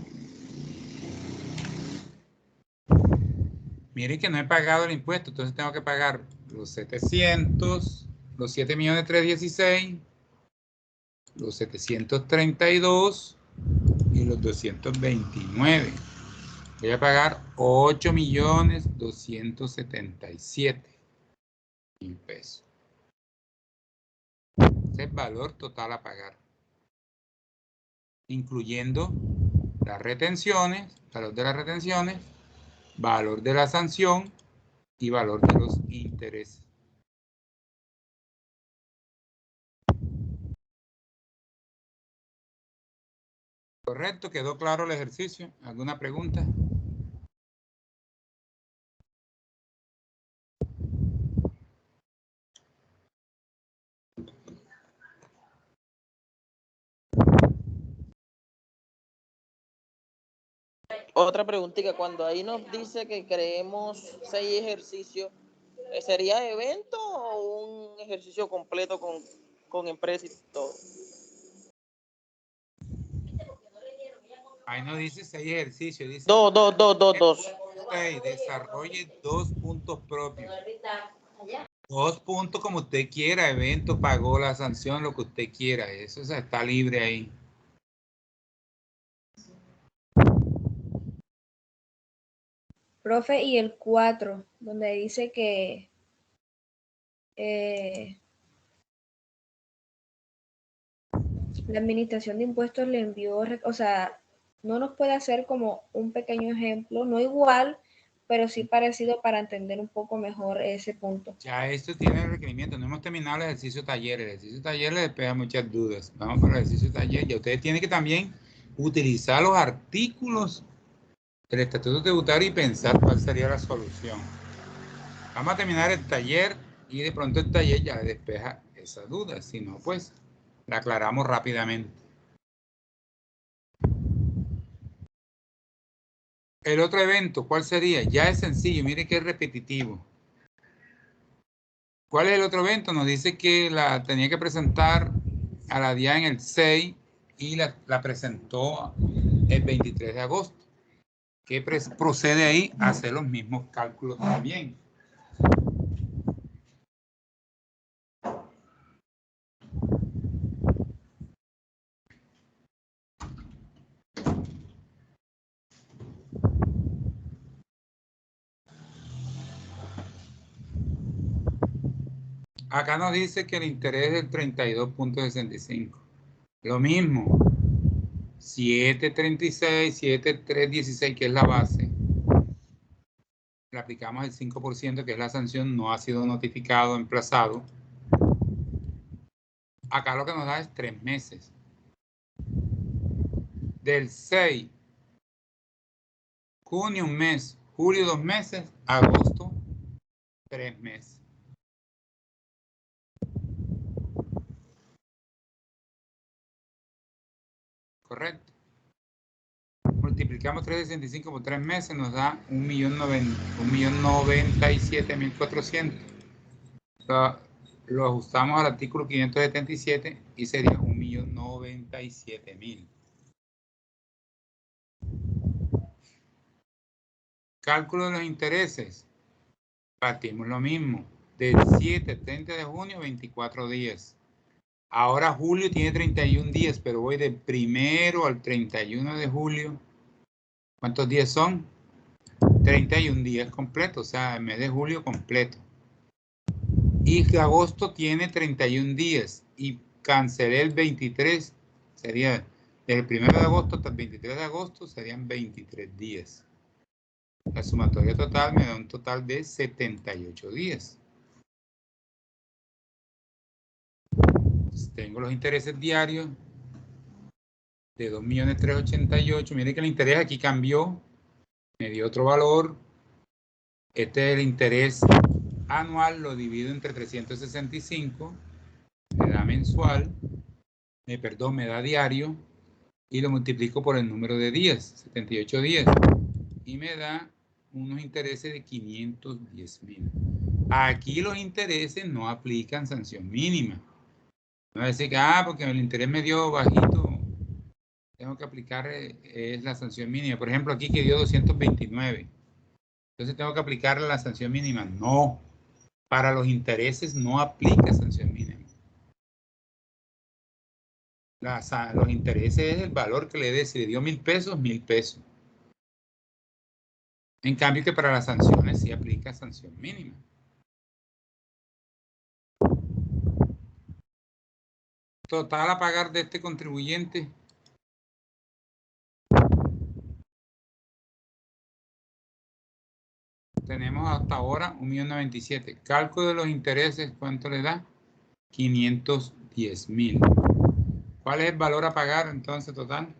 Miren que no he pagado el impuesto, entonces tengo que pagar los 700, los 7.316.000, los 732 y los 229. Voy a pagar 8.277.000 pesos. Ese es el valor total a pagar, incluyendo las retenciones, valor de las retenciones, valor de la sanción y valor de los intereses. Correcto, quedó claro el ejercicio. ¿Alguna pregunta? Otra preguntita, cuando ahí nos dice que creemos 6 ejercicios, ¿sería evento o un ejercicio completo con empresa y todo? Ahí no dice 6 ejercicios, dice Dos. 6, desarrolle 2 puntos propios. 2 puntos como usted quiera, evento, pagó la sanción, lo que usted quiera, eso está libre ahí. Profe, y el 4, donde dice que la administración de impuestos le envió, o sea, no nos puede hacer como un pequeño ejemplo, no igual, pero sí parecido para entender un poco mejor ese punto. Ya esto tiene el requerimiento, no hemos terminado el ejercicio taller. El ejercicio taller le despega muchas dudas. Vamos para el ejercicio taller. Ya ustedes tienen que también utilizar los artículos del estatuto tributario y pensar cuál sería la solución. Vamos a terminar el taller y de pronto el taller ya le despeja esas dudas. Si no, pues la aclaramos rápidamente. El otro evento, ¿cuál sería? Ya es sencillo, mire que es repetitivo. ¿Cuál es el otro evento? Nos dice que la tenía que presentar a la DIAN en el 6 y la presentó el 23 de agosto. ¿Qué procede ahí? A hacer los mismos cálculos también. Acá nos dice que el interés es del 32.65. Lo mismo. 736, 7316, que es la base. Le aplicamos el 5%, que es la sanción, no ha sido notificado, emplazado. Acá lo que nos da es 3 meses. Del 6, junio 1 mes, julio 2 meses, agosto 3 meses. Correcto. Multiplicamos 365 por 3 meses, nos da 1.097.400. Lo ajustamos al artículo 577 y sería 1.097.000. Cálculo de los intereses. Partimos lo mismo. Del 7 al 30 de junio, 24 días. Ahora julio tiene 31 días, pero voy del 1 al 31 de julio. ¿Cuántos días son? 31 días completos, o sea, el mes de julio completo. Y agosto tiene 31 días y cancelé el 23, sería del 1 de agosto hasta el 23 de agosto, serían 23 días. La sumatoria total me da un total de 78 días. Entonces, tengo los intereses diarios de 2.388.000. Miren que el interés aquí cambió, me dio otro valor. Este es el interés anual, lo divido entre 365, me da mensual, me da diario, y lo multiplico por el número de días, 78 días, y me da unos intereses de 510.000. Aquí los intereses no aplican sanción mínima. No es decir que, porque el interés me dio bajito, tengo que aplicar es la sanción mínima. Por ejemplo, aquí que dio 229. Entonces tengo que aplicarle la sanción mínima. No, para los intereses no aplica sanción mínima. Los intereses es el valor que le dé. Si le dio 1.000 pesos, 1.000 pesos. En cambio que para las sanciones sí aplica sanción mínima. Total a pagar de este contribuyente. Tenemos hasta ahora 1.097.000. Cálculo de los intereses, ¿cuánto le da? 510.000. ¿Cuál es el valor a pagar entonces total?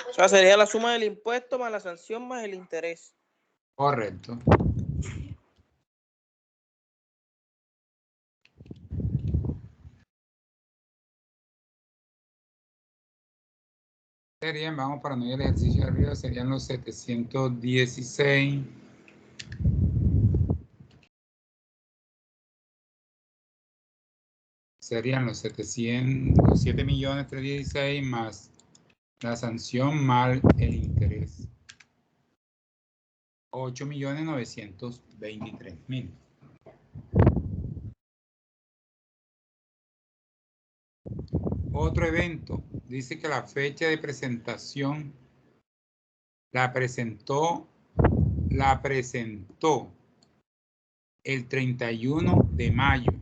O sea, sería la suma del impuesto más la sanción más el interés. Correcto. Serían, vamos para no ir al ejercicio de arriba, serían los 716. Serían los 7.316 más la sanción más el interés. 8.923.000. Otro evento, dice que la fecha de presentación la presentó el 31 de mayo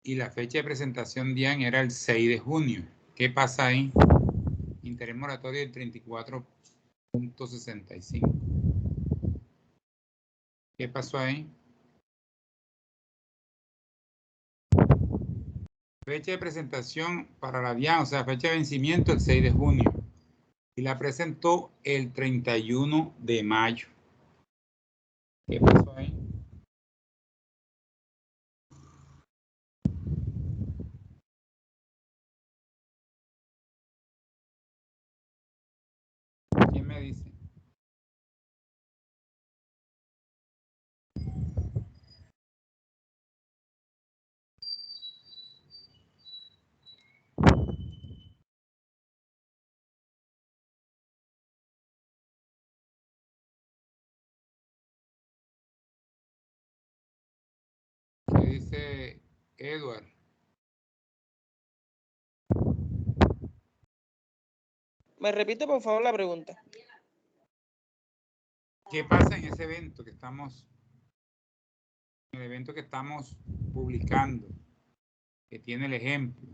y la fecha de presentación DIAN era el 6 de junio. ¿Qué pasa ahí? Interés moratorio del 34.65. ¿Qué pasó ahí? Fecha de presentación para la DIAN, o sea, fecha de vencimiento el 6 de junio. Y la presentó el 31 de mayo. ¿Qué pasó ahí? ¿Quién me dice? ¿Qué dice Edward? ¿Me repite, por favor, la pregunta? ¿Qué pasa en ese evento que estamos, en el evento que estamos publicando, que tiene el ejemplo?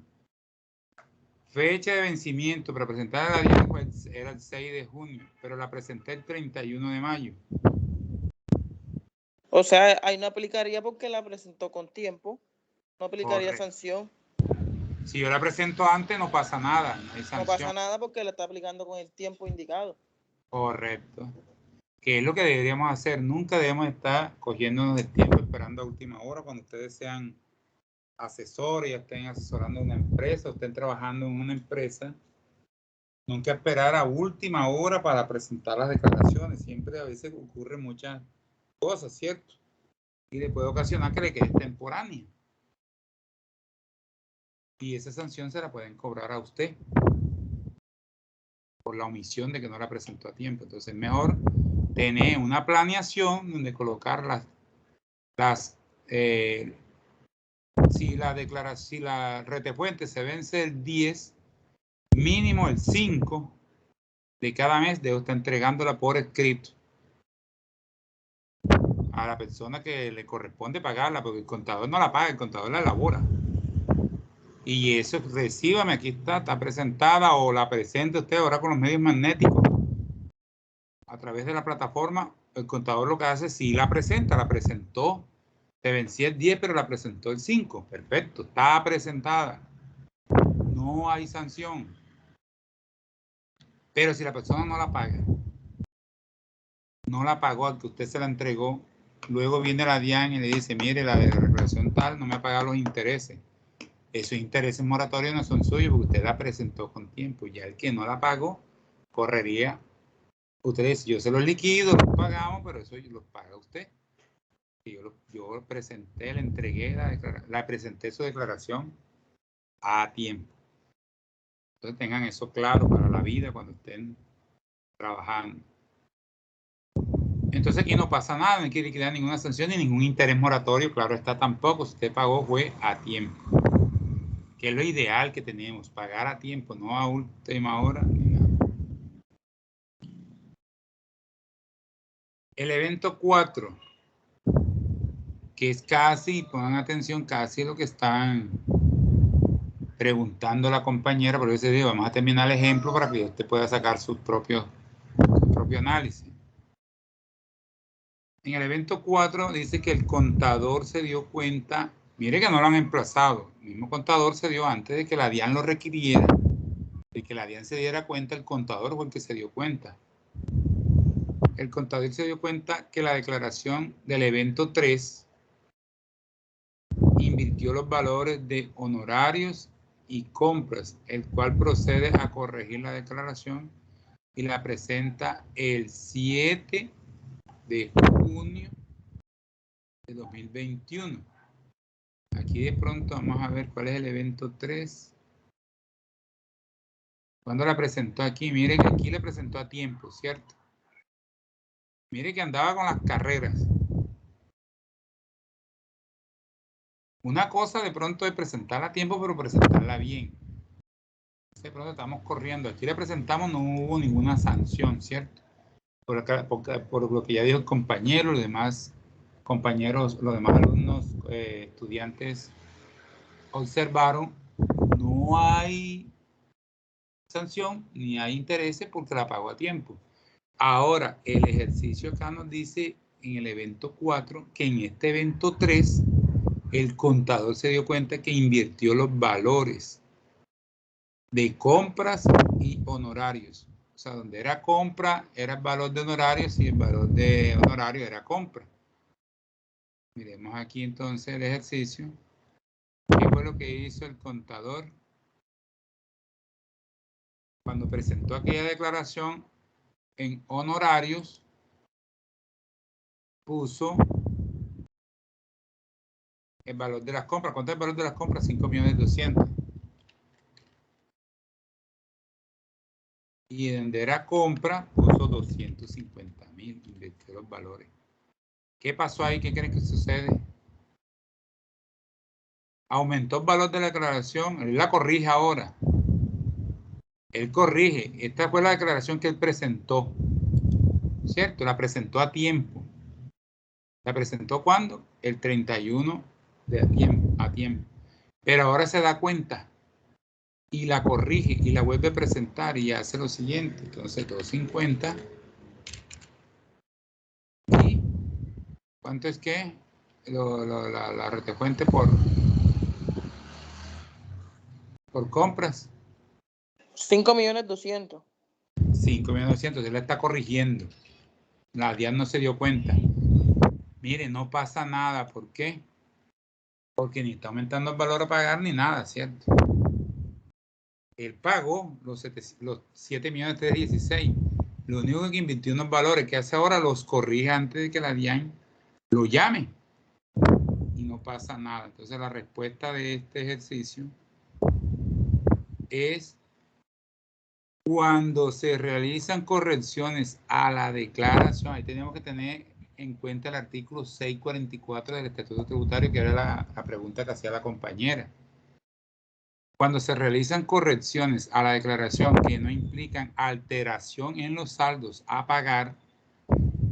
Fecha de vencimiento para presentar a la DIAN era el 6 de junio, pero la presenté el 31 de mayo. O sea, ahí no aplicaría porque la presentó con tiempo. No aplicaría Correcto. sanción. Si yo la presento antes, no pasa nada, no hay sanción. No pasa nada porque la está aplicando con el tiempo indicado. Correcto. ¿Qué es lo que deberíamos hacer? Nunca debemos estar cogiéndonos el tiempo esperando a última hora cuando ustedes sean asesores, ya estén asesorando a una empresa, o estén trabajando en una empresa. Nunca esperar a última hora para presentar las declaraciones. Siempre a veces ocurren muchas cosas, ¿cierto? Y le puede ocasionar que le quede extemporánea. Y esa sanción se la pueden cobrar a usted por la omisión de que no la presentó a tiempo. Entonces es mejor tener una planeación donde colocar si la retefuente se vence el 10, mínimo el 5 de cada mes debe estar entregándola por escrito a la persona que le corresponde pagarla, porque el contador no la paga, el contador la elabora. Y eso, recíbame, aquí está presentada, o la presenta usted ahora con los medios magnéticos. A través de la plataforma, el contador lo que hace, si la presentó, se vencía el 10, pero la presentó el 5. Perfecto, está presentada. No hay sanción. Pero si la persona no la paga, no la pagó al que usted se la entregó, luego viene la DIAN y le dice, mire, la de la declaración tal no me ha pagado los intereses. Esos intereses moratorios no son suyos porque usted la presentó con tiempo. Ya el que no la pagó, correría. Usted dice, yo se los liquido, los pagamos, pero eso los paga usted. Y yo presenté, le entregué la presenté su declaración a tiempo. Entonces tengan eso claro para la vida cuando estén trabajando. Entonces aquí no pasa nada, no hay que liquidar ninguna sanción ni ningún interés moratorio, claro está tampoco, si usted pagó fue a tiempo. Que es lo ideal que tenemos, pagar a tiempo, no a última hora ni nada. El evento 4, que es casi, pongan atención, casi lo que están preguntando la compañera, por eso digo, vamos a terminar el ejemplo para que usted pueda sacar su propio análisis. En el evento 4 dice que el contador se dio cuenta, mire que no lo han emplazado, el mismo contador se dio antes de que la DIAN lo requiriera, de que la DIAN se diera cuenta, el contador fue el que se dio cuenta. El contador se dio cuenta que la declaración del evento 3 invirtió los valores de honorarios y compras, el cual procede a corregir la declaración y la presenta el 7 de junio de 2021. Aquí de pronto vamos a ver cuál es el evento 3. ¿Cuándo la presentó aquí? Mire que aquí la presentó a tiempo, ¿cierto? Mire que andaba con las carreras. Una cosa de pronto es presentarla a tiempo, pero presentarla bien. De pronto estamos corriendo. Aquí la presentamos, no hubo ninguna sanción, ¿cierto? Por lo que ya dijo el compañero, los demás compañeros, los demás alumnos, estudiantes observaron, no hay sanción ni hay intereses porque la pagó a tiempo. Ahora, el ejercicio acá nos dice en el evento 4 que en este evento 3 el contador se dio cuenta que invirtió los valores de compras y honorarios. O sea, donde era compra era el valor de honorarios y el valor de honorario era compra. Miremos aquí entonces el ejercicio. ¿Qué fue lo que hizo el contador? Cuando presentó aquella declaración en honorarios, puso el valor de las compras. ¿Cuánto es el valor de las compras? 5.200.000. Y donde era compra, puso 250.000. Invirtió los valores. ¿Qué pasó ahí? ¿Qué creen que sucede? Aumentó el valor de la declaración. Él la corrige ahora. Él corrige. Esta fue la declaración que él presentó. ¿Cierto? La presentó a tiempo. ¿La presentó cuándo? El 31 de a tiempo. Pero ahora se da cuenta y la corrige y la vuelve a presentar y hace lo siguiente. Entonces 250. ¿Y cuánto es que? La retefuente por compras. 5.200.000. 5.200.000. Él la está corrigiendo. La DIAN no se dio cuenta. Mire, no pasa nada. ¿Por qué? Porque ni está aumentando el valor a pagar ni nada, ¿cierto? Él pagó los 7.316.000. Lo único que invirtió unos valores que hace ahora los corrige antes de que la DIAN lo llame. Y no pasa nada. Entonces la respuesta de este ejercicio es cuando se realizan correcciones a la declaración. Ahí tenemos que tener en cuenta el artículo 644 del Estatuto Tributario, que era la pregunta que hacía la compañera. Cuando se realizan correcciones a la declaración que no implican alteración en los saldos a pagar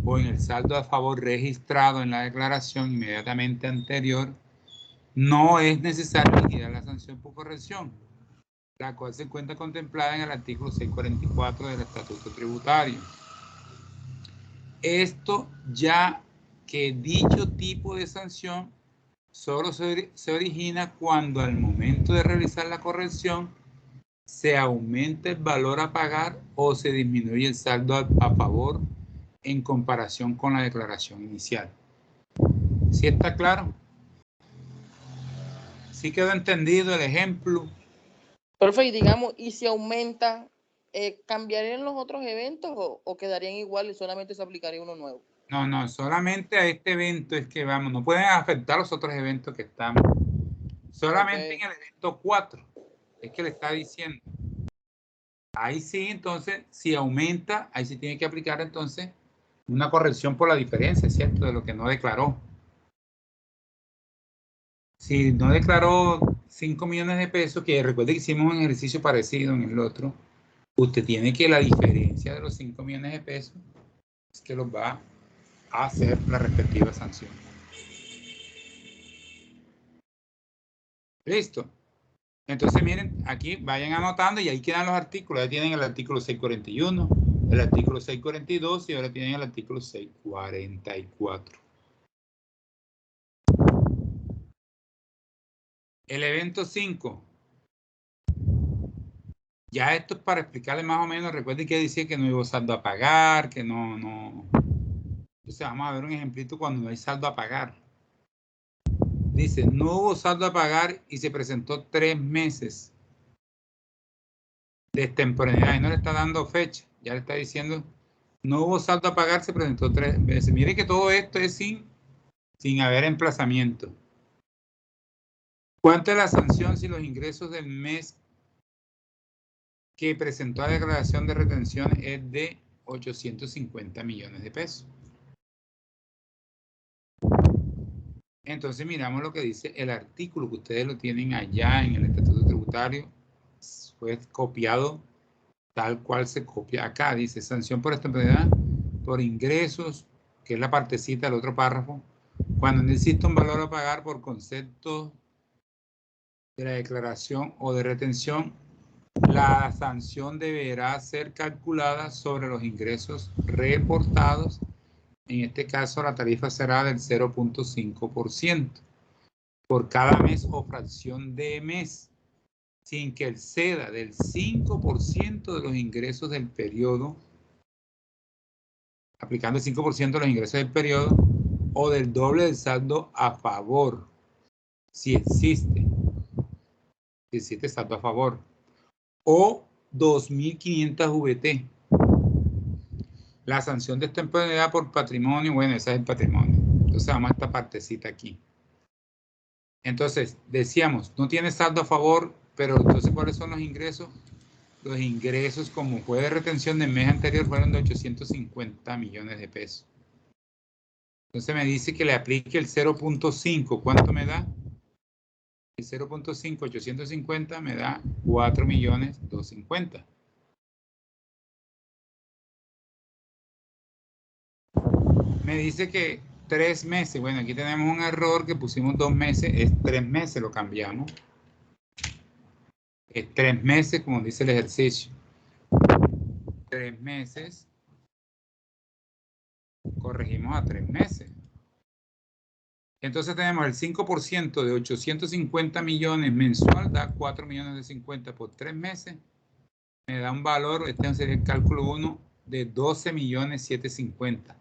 o en el saldo a favor registrado en la declaración inmediatamente anterior, no es necesario liquidar la sanción por corrección, la cual se encuentra contemplada en el artículo 644 del Estatuto Tributario. Esto ya que dicho tipo de sanción solo se origina cuando al momento de realizar la corrección se aumenta el valor a pagar o se disminuye el saldo a favor en comparación con la declaración inicial. ¿Sí está claro? ¿Sí quedó entendido el ejemplo? Profe, y digamos, ¿y si aumenta, cambiarían los otros eventos o quedarían igual y solamente se aplicaría uno nuevo? No, no, solamente a este evento es que vamos, no pueden afectar los otros eventos que estamos. Solamente Ok. en el evento 4, es que le está diciendo. Ahí sí, entonces, si aumenta, ahí sí tiene que aplicar entonces una corrección por la diferencia, ¿cierto? De lo que no declaró. Si no declaró 5 millones de pesos, que recuerde que hicimos un ejercicio parecido en el otro, usted tiene que la diferencia de los 5 millones de pesos es que los va a hacer la respectiva sanción. Listo. Entonces miren, aquí vayan anotando y ahí quedan los artículos. Ya tienen el artículo 641, el artículo 642 y ahora tienen el artículo 644. El evento 5. Ya esto es para explicarle más o menos. Recuerden que decía que no hubo saldo a pagar, que no. Entonces vamos a ver un ejemplito cuando no hay saldo a pagar. Dice, no hubo saldo a pagar y se presentó 3 meses de extemporaneidad. Y no le está dando fecha. Ya le está diciendo, no hubo saldo a pagar, se presentó 3 meses. Mire que todo esto es sin haber emplazamiento. ¿Cuánto es la sanción si los ingresos del mes que presentó la declaración de retención es de 850 millones de pesos? Entonces miramos lo que dice el artículo, que ustedes lo tienen allá en el Estatuto Tributario. Fue copiado tal cual se copia acá. Dice sanción por extemporaneidad, por ingresos, que es la partecita del otro párrafo, cuando no existe un valor a pagar por concepto de la declaración o de retención, la sanción deberá ser calculada sobre los ingresos reportados. En este caso, la tarifa será del 0.5% por cada mes o fracción de mes, sin que exceda del 5% de los ingresos del periodo, aplicando el 5% de los ingresos del periodo, o del doble del saldo a favor, si existe saldo a favor, o 2.500 VT. La sanción de extemporaneidad por patrimonio, bueno, esa es el patrimonio. Entonces vamos a esta partecita aquí. Entonces, decíamos, no tiene saldo a favor, pero entonces, ¿cuáles son los ingresos? Los ingresos, como fue de retención del mes anterior, fueron de 850 millones de pesos. Entonces me dice que le aplique el 0.5. ¿Cuánto me da? El 0.5, 850, me da 4.250.000. Me dice que 3 meses. Bueno, aquí tenemos un error que pusimos 2 meses. Es 3 meses, lo cambiamos. Es 3 meses, como dice el ejercicio. 3 meses. Corregimos a 3 meses. Entonces tenemos el 5% de 850 millones mensual, da 4.050.000 por 3 meses. Me da un valor, este sería el cálculo 1, de 12.750.000.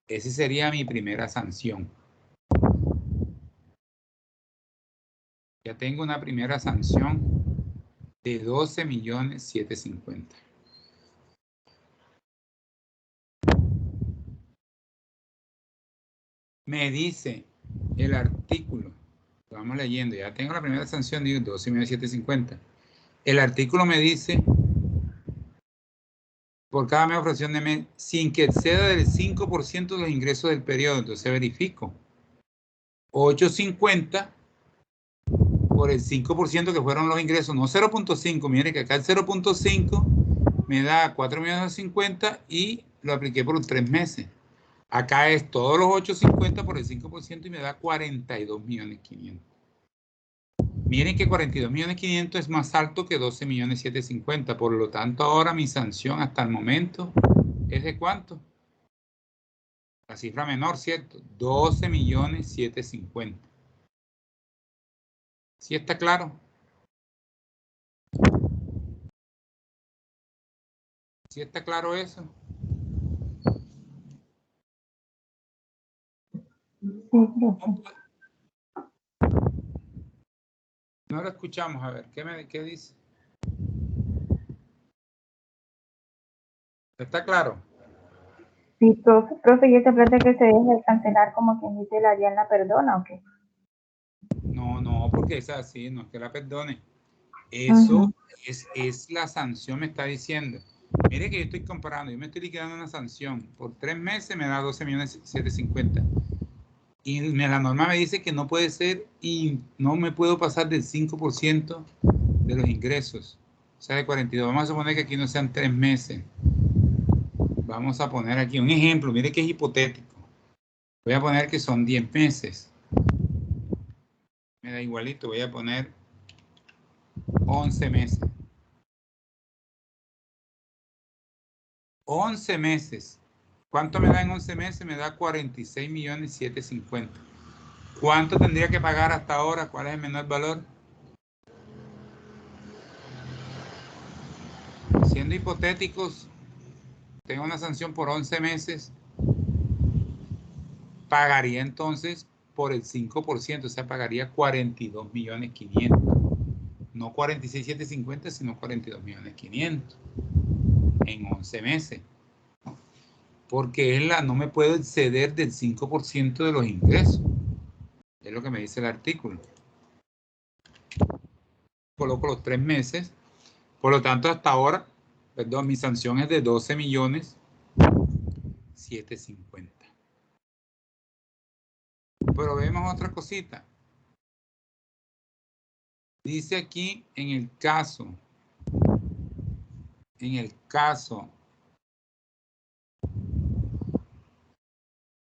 Esa sería mi primera sanción. Ya tengo una primera sanción de 12.750.000. Me dice el artículo, vamos leyendo, ya tengo la primera sanción de 12.750.000. El artículo me dice, por cada mes o fracción de mes, sin que exceda del 5% de los ingresos del periodo. Entonces verifico. 850 por el 5% que fueron los ingresos, no 0.5. Miren que acá el 0.5 me da 4.050.000 y lo apliqué por 3 meses. Acá es todos los 850 por el 5% y me da 42.500.000. Miren que 42.500.000 es más alto que 12.750.000. Por lo tanto, ahora mi sanción hasta el momento es de ¿cuánto? La cifra menor, ¿cierto? 12.750.000. ¿Sí está claro? ¿Sí está claro eso? profe. No lo escuchamos, a ver, ¿qué dice? ¿Está claro? Sí, profe, ¿y esa plata que se deja de cancelar como quien dice la DIAN la perdona o qué? No, porque es así, no es que la perdone. Eso es la sanción, me está diciendo. Mire que yo estoy comparando, yo me estoy liquidando una sanción. Por 3 meses me da 12.750.000. Y la norma me dice que no puede ser y no me puedo pasar del 5% de los ingresos. O sea, de 42. Vamos a suponer que aquí no sean 3 meses. Vamos a poner aquí un ejemplo. Mire que es hipotético. Voy a poner que son 10 meses. Me da igualito. Voy a poner 11 meses. 11 meses. ¿Cuánto me da en 11 meses? Me da 46.750.000. ¿Cuánto tendría que pagar hasta ahora? ¿Cuál es el menor valor? Siendo hipotéticos, tengo una sanción por 11 meses. Pagaría entonces por el 5%, o sea, pagaría 42.500.000. No 46.750, sino 42.500.000 en 11 meses. Porque no me puedo exceder del 5% de los ingresos. Es lo que me dice el artículo. Coloco los 3 meses. Por lo tanto, hasta ahora, perdón, mi sanción es de 12.750.000. Pero vemos otra cosita. Dice aquí en el caso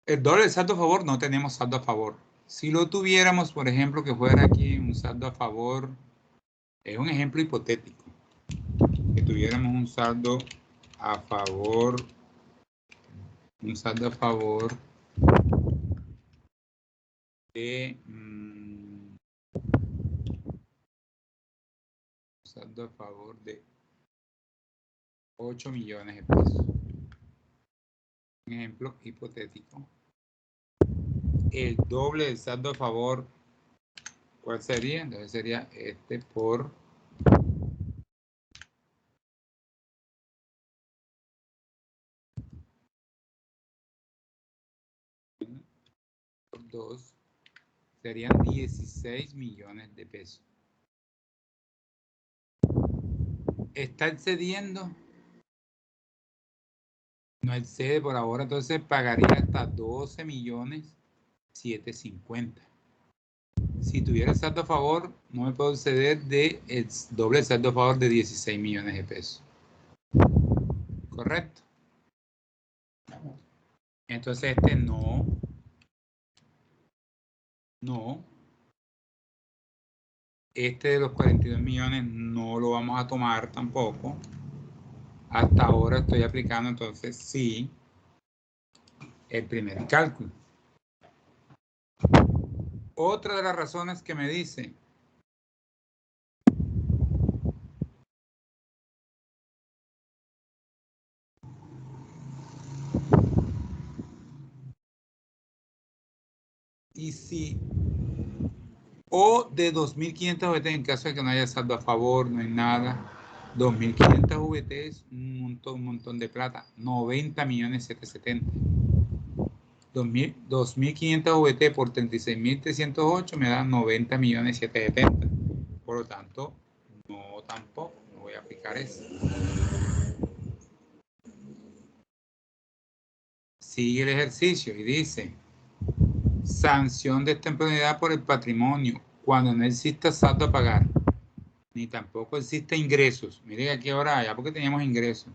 el doble saldo a favor, no tenemos saldo a favor. Si lo tuviéramos, por ejemplo, que fuera aquí un saldo a favor, es un ejemplo hipotético, que tuviéramos un saldo a favor de saldo a favor de 8 millones de pesos. Un ejemplo hipotético. El doble del saldo a favor, ¿cuál sería? Entonces sería este por 2, serían 16 millones de pesos. ¿Está excediendo? No excede por ahora, entonces pagaría hasta 12.750.000. Si tuviera el saldo a favor, no me puedo exceder del doble saldo a favor de 16 millones de pesos. ¿Correcto? Entonces este no. Este de los 42 millones no lo vamos a tomar tampoco. Hasta ahora estoy aplicando entonces sí el primer cálculo. Otra de las razones que me dice y si o de 2.500 VT en caso de que no haya saldo a favor, no hay nada. 2.500 VT es un montón de plata. 90.770.000. 2.500 VT por 36.308 me da 90.770.000. Por lo tanto, no tampoco. No voy a aplicar eso. Sigue el ejercicio y dice: sanción de extemporaneidad por el patrimonio cuando no exista saldo a pagar, ni tampoco existe ingresos. Miren aquí ahora, ya porque teníamos ingresos.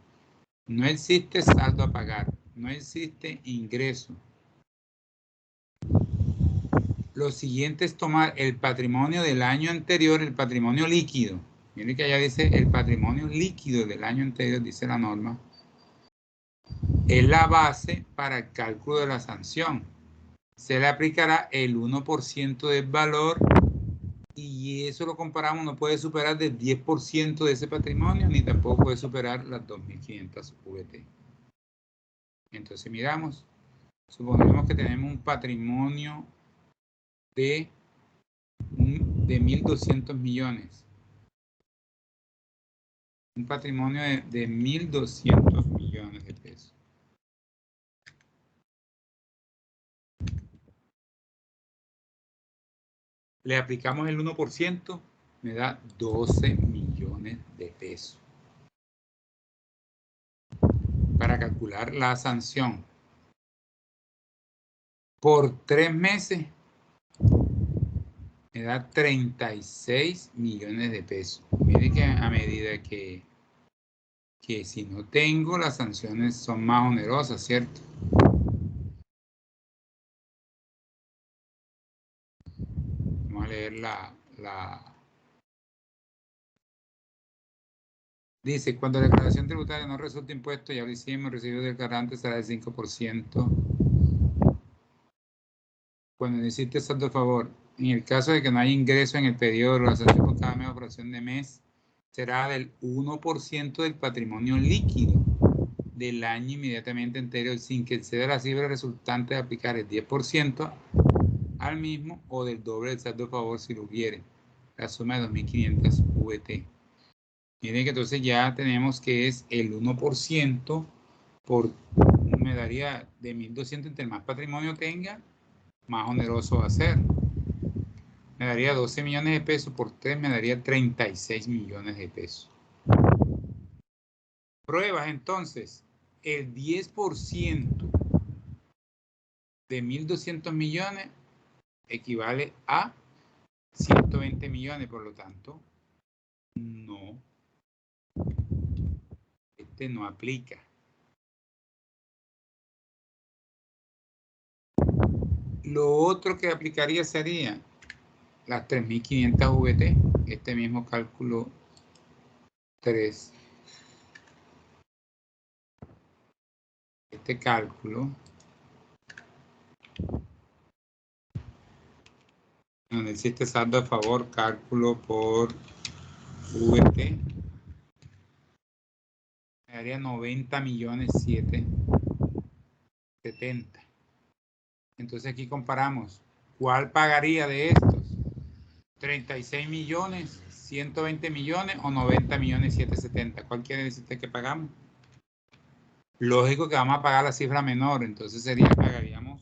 No existe saldo a pagar, no existe ingreso. Lo siguiente es tomar el patrimonio del año anterior, el patrimonio líquido. Miren que allá dice el patrimonio líquido del año anterior, dice la norma. Es la base para el cálculo de la sanción. Se le aplicará el 1% del valor y eso lo comparamos, no puede superar del 10% de ese patrimonio ni tampoco puede superar las 2.500 VT. Entonces miramos, Suponemos que tenemos un patrimonio de 1.200 millones. Un patrimonio de 1.200 millones de pesos. Le aplicamos el 1%, me da 12 millones de pesos. Para calcular la sanción por 3 meses, me da 36 millones de pesos. Mire que a medida que si no tengo, las sanciones son más onerosas, ¿cierto? Vamos a leer Dice, cuando la declaración tributaria no resulta impuesto, ya lo hicimos, el recibo del garante será del 5%. Cuando necesite saldo a favor, en el caso de que no haya ingreso en el periodo, la sanción por cada media operación de mes será del 1% del patrimonio líquido del año inmediatamente anterior, sin que exceda la cifra resultante de aplicar el 10% al mismo o del doble del saldo a favor si lo hubiere, la suma de 2.500 VT. Miren que entonces ya tenemos que es el 1% me daría de 1.200, entre más patrimonio tenga, más oneroso va a ser. Me daría 12 millones de pesos por 3, me daría 36 millones de pesos. Pruebas entonces, el 10% de 1.200 millones equivale a 120 millones, por lo tanto, no. Este no aplica. Lo otro que aplicaría sería las 3.500 VT, este mismo cálculo 3. Este cálculo, donde existe saldo a favor, cálculo por VT, me daría 90.770.000. Entonces aquí comparamos, ¿cuál pagaría de estos? 36 millones, 120 millones o 90.770.000. ¿Cuál quiere decir que pagamos? Lógico que vamos a pagar la cifra menor, entonces pagaríamos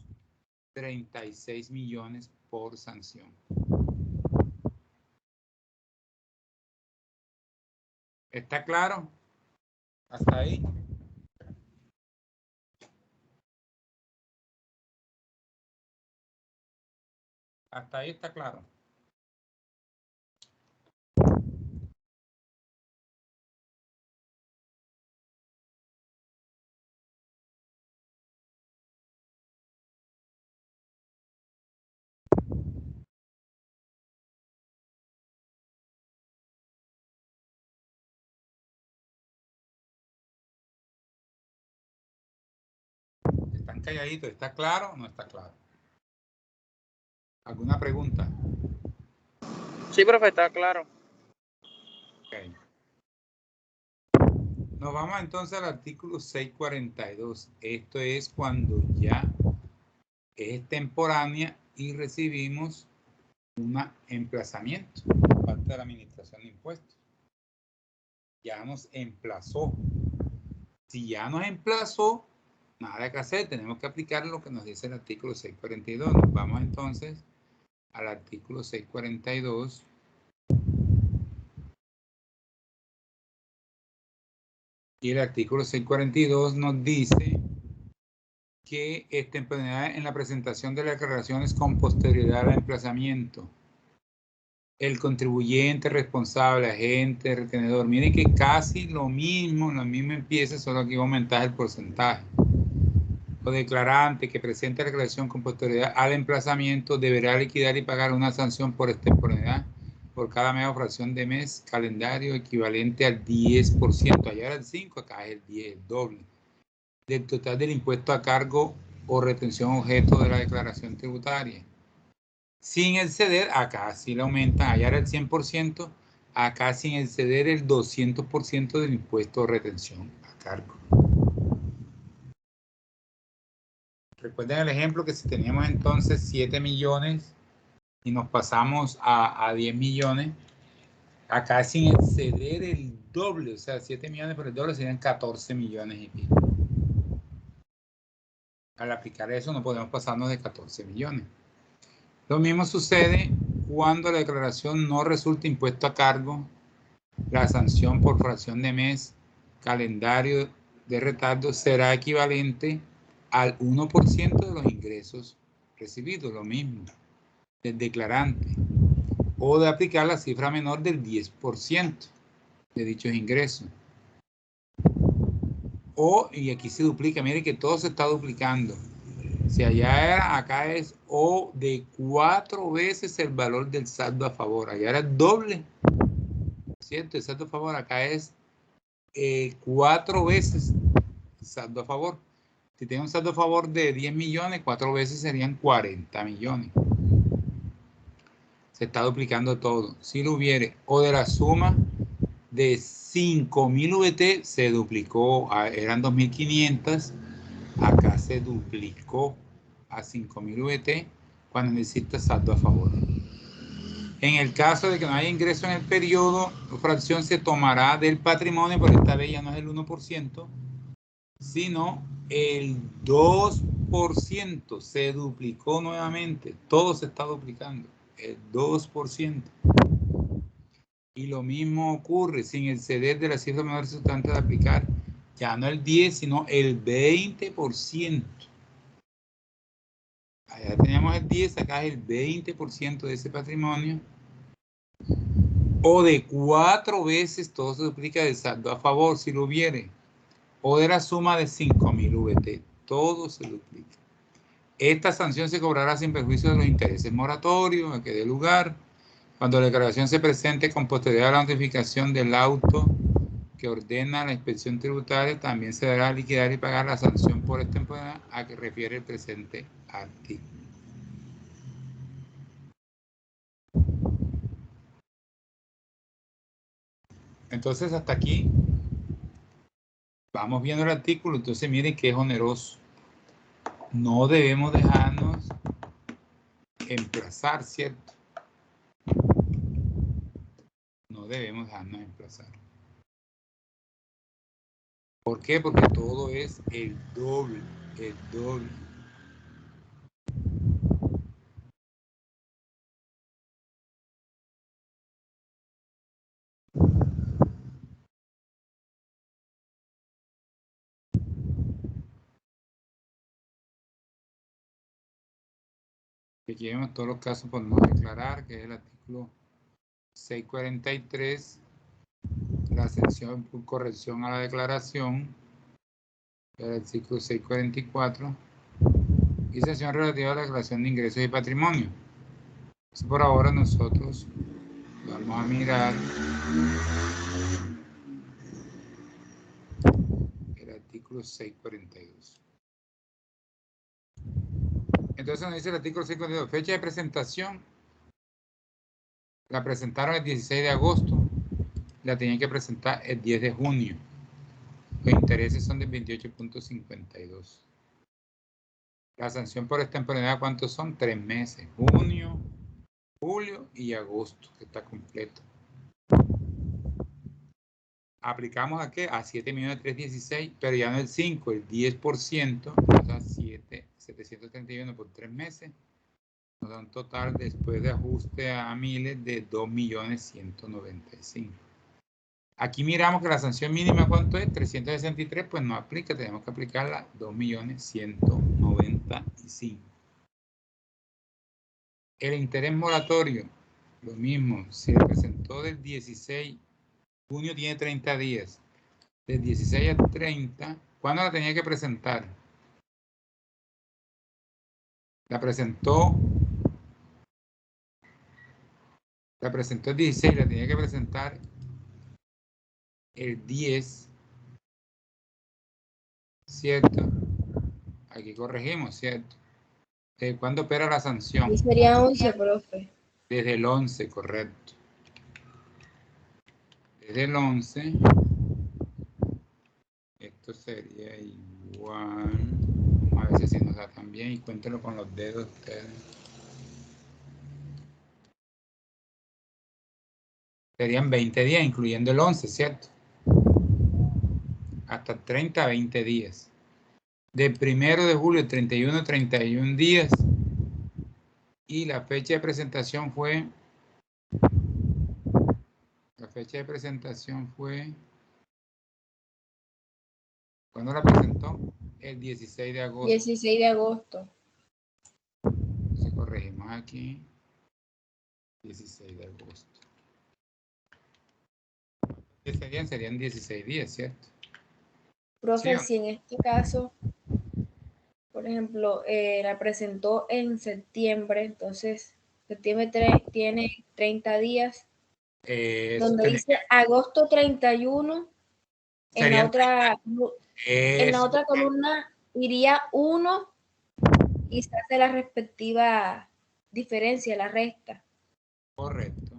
36 millones por sanción. ¿Está claro? ¿Hasta ahí? Hasta ahí está claro. Están calladitos, ¿está claro o no está claro? ¿Alguna pregunta? Sí, profe, está claro. Okay. Nos vamos entonces al artículo 642. Esto es cuando ya es temporánea y recibimos un emplazamiento por parte de la Administración de Impuestos. Ya nos emplazó. Si ya nos emplazó, nada que hacer, tenemos que aplicar lo que nos dice el artículo 642. Nos vamos entonces al artículo 642. Y el artículo 642 nos dice que extemporaneidad en la presentación de las declaraciones con posterioridad al emplazamiento. El contribuyente, responsable, agente, retenedor. Miren que casi lo mismo empieza, solo aquí va a aumentar el porcentaje. O declarante que presente la declaración con posterioridad al emplazamiento deberá liquidar y pagar una sanción por extemporaneidad por cada media fracción de mes calendario equivalente al 10%. Allá era el 5, acá es el 10, el doble. Del total del impuesto a cargo o retención objeto de la declaración tributaria. Sin exceder, acá sí le aumentan, allá era el 100%, acá sin exceder el 200% del impuesto de retención a cargo. Recuerden el ejemplo que si teníamos entonces 7 millones y nos pasamos a 10 millones, acá sin exceder el doble, o sea, 7 millones por el doble serían 14 millones y pico. Al aplicar eso no podemos pasarnos de 14 millones. Lo mismo sucede cuando la declaración no resulta impuesto a cargo, la sanción por fracción de mes, calendario de retardo será equivalente al 1% de los ingresos recibidos, lo mismo, del declarante, o de aplicar la cifra menor del 10% de dichos ingresos. O, y aquí se duplica, mire que todo se está duplicando. Si allá era, acá es o de 4 veces el valor del saldo a favor. Allá era el doble, ¿cierto? El saldo a favor acá es 4 veces el saldo a favor. Si tiene un saldo a favor de 10 millones, 4 veces serían 40 millones. Se está duplicando todo. Si lo hubiere, o de la suma de 5.000 VT, se duplicó, eran 2.500. Acá se duplicó a 5.000 VT cuando necesita saldo a favor. En el caso de que no haya ingreso en el periodo, la fracción se tomará del patrimonio, pero esta vez ya no es el 1%, sino el 2%. Se duplicó nuevamente. Todo se está duplicando. El 2%. Y lo mismo ocurre sin exceder de la cifra menor resultante de aplicar ya no el 10, sino el 20%. Allá teníamos el 10, acá es el 20% de ese patrimonio. O de 4 veces, todo se duplica del saldo a favor, si lo hubiere. O de la suma de 5.000 VT, todo se duplica. Esta sanción se cobrará sin perjuicio de los intereses moratorios a que dé lugar cuando la declaración se presente con posterioridad a la notificación del auto que ordena la inspección tributaria. También se deberá liquidar y pagar la sanción por extemporaneidad a que refiere el presente artículo. Entonces hasta aquí vamos viendo el artículo. Entonces miren que es oneroso. No debemos dejarnos emplazar, ¿cierto? No debemos dejarnos emplazar. ¿Por qué? Porque todo es el doble, el doble. Aquí vemos todos los casos por no declarar, que es el artículo 643, la sección por corrección a la declaración, el artículo 644, y sección relativa a la declaración de ingresos y patrimonio. Entonces, por ahora nosotros vamos a mirar el artículo 642. Entonces nos dice el artículo 642, fecha de presentación. La presentaron el 16 de agosto, la tenían que presentar el 10 de junio. Los intereses son de 28.52. La sanción por extemporaneidad, ¿cuántos son? 3 meses, junio, julio y agosto, que está completo. Aplicamos a qué? A 7.316.000, pero ya no el 5, el 10%, nos da 731 por 3 meses. Nos da un total después de ajuste a miles de 2.195.000. Aquí miramos que la sanción mínima, ¿cuánto es? 363, pues no aplica, tenemos que aplicarla 2.195.000. El interés moratorio, lo mismo, se presentó del 16, junio tiene 30 días, del 16 al 30, ¿cuándo la tenía que presentar? La presentó el 16, la tenía que presentar el 10, ¿cierto? Aquí corregimos, ¿cierto? ¿Desde cuándo opera la sanción? Y sería 11, profe. Desde el 11, correcto. Desde el 11, esto sería igual, a ver si nos da también. también y cuéntenlo con los dedos ustedes. Serían 20 días, incluyendo el 11, ¿cierto? Hasta 30 a 20 días. Del 1 de julio, 31 a 31 días. Y la fecha de presentación fue... ¿Cuándo la presentó? El 16 de agosto. 16 de agosto. Entonces corregimos aquí. 16 de agosto. ¿Qué serían? Serían 16 días, ¿cierto? Profe, Sí. si en este caso, por ejemplo, la presentó en septiembre, entonces septiembre tiene 30 días, donde dice agosto 31, en la otra columna iría 1 y se hace la respectiva diferencia, la resta. Correcto.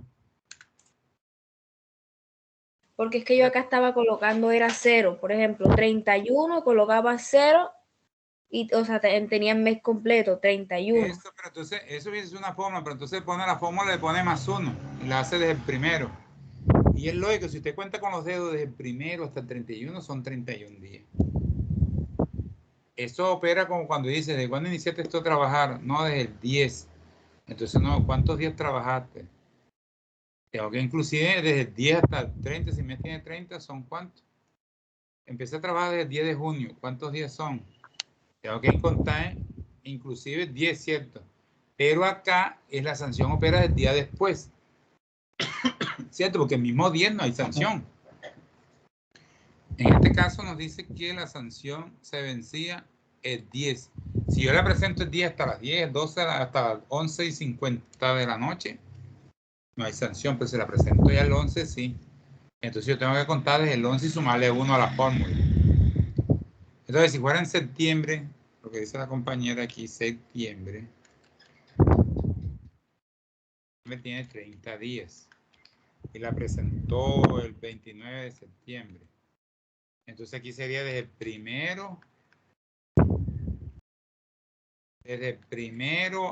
Porque es que yo acá estaba colocando era 0, por ejemplo, 31 colocaba 0 y, o sea, tenía mes completo, 31. Eso, pero entonces, eso es una fórmula, pero entonces pone la fórmula, le pone +1 y la hace desde el primero. Y es lógico, si usted cuenta con los dedos desde el primero hasta el 31, son 31 días. Eso opera como cuando dice, ¿de cuándo iniciaste esto a trabajar? No, desde el 10. Entonces, no, ¿cuántos días trabajaste? Tengo que inclusive desde el 10 hasta el 30, si me tiene 30, ¿son cuántos? Empecé a trabajar desde el 10 de junio, ¿cuántos días son? Tengo que contar inclusive 10, ¿cierto? Pero acá es la sanción opera el día después, ¿cierto? Porque el mismo 10 no hay sanción. En este caso nos dice que la sanción se vencía el 10. Si yo la presento el 10 hasta las 10, 12, hasta las 11:50 de la noche, no hay sanción, pero si la presento ya el 11, sí. Entonces yo tengo que contar desde el 11 y sumarle 1 a la fórmula. Entonces, si fuera en septiembre, lo que dice la compañera aquí, septiembre, me tiene 30 días. Y la presentó el 29 de septiembre. Entonces aquí sería desde el primero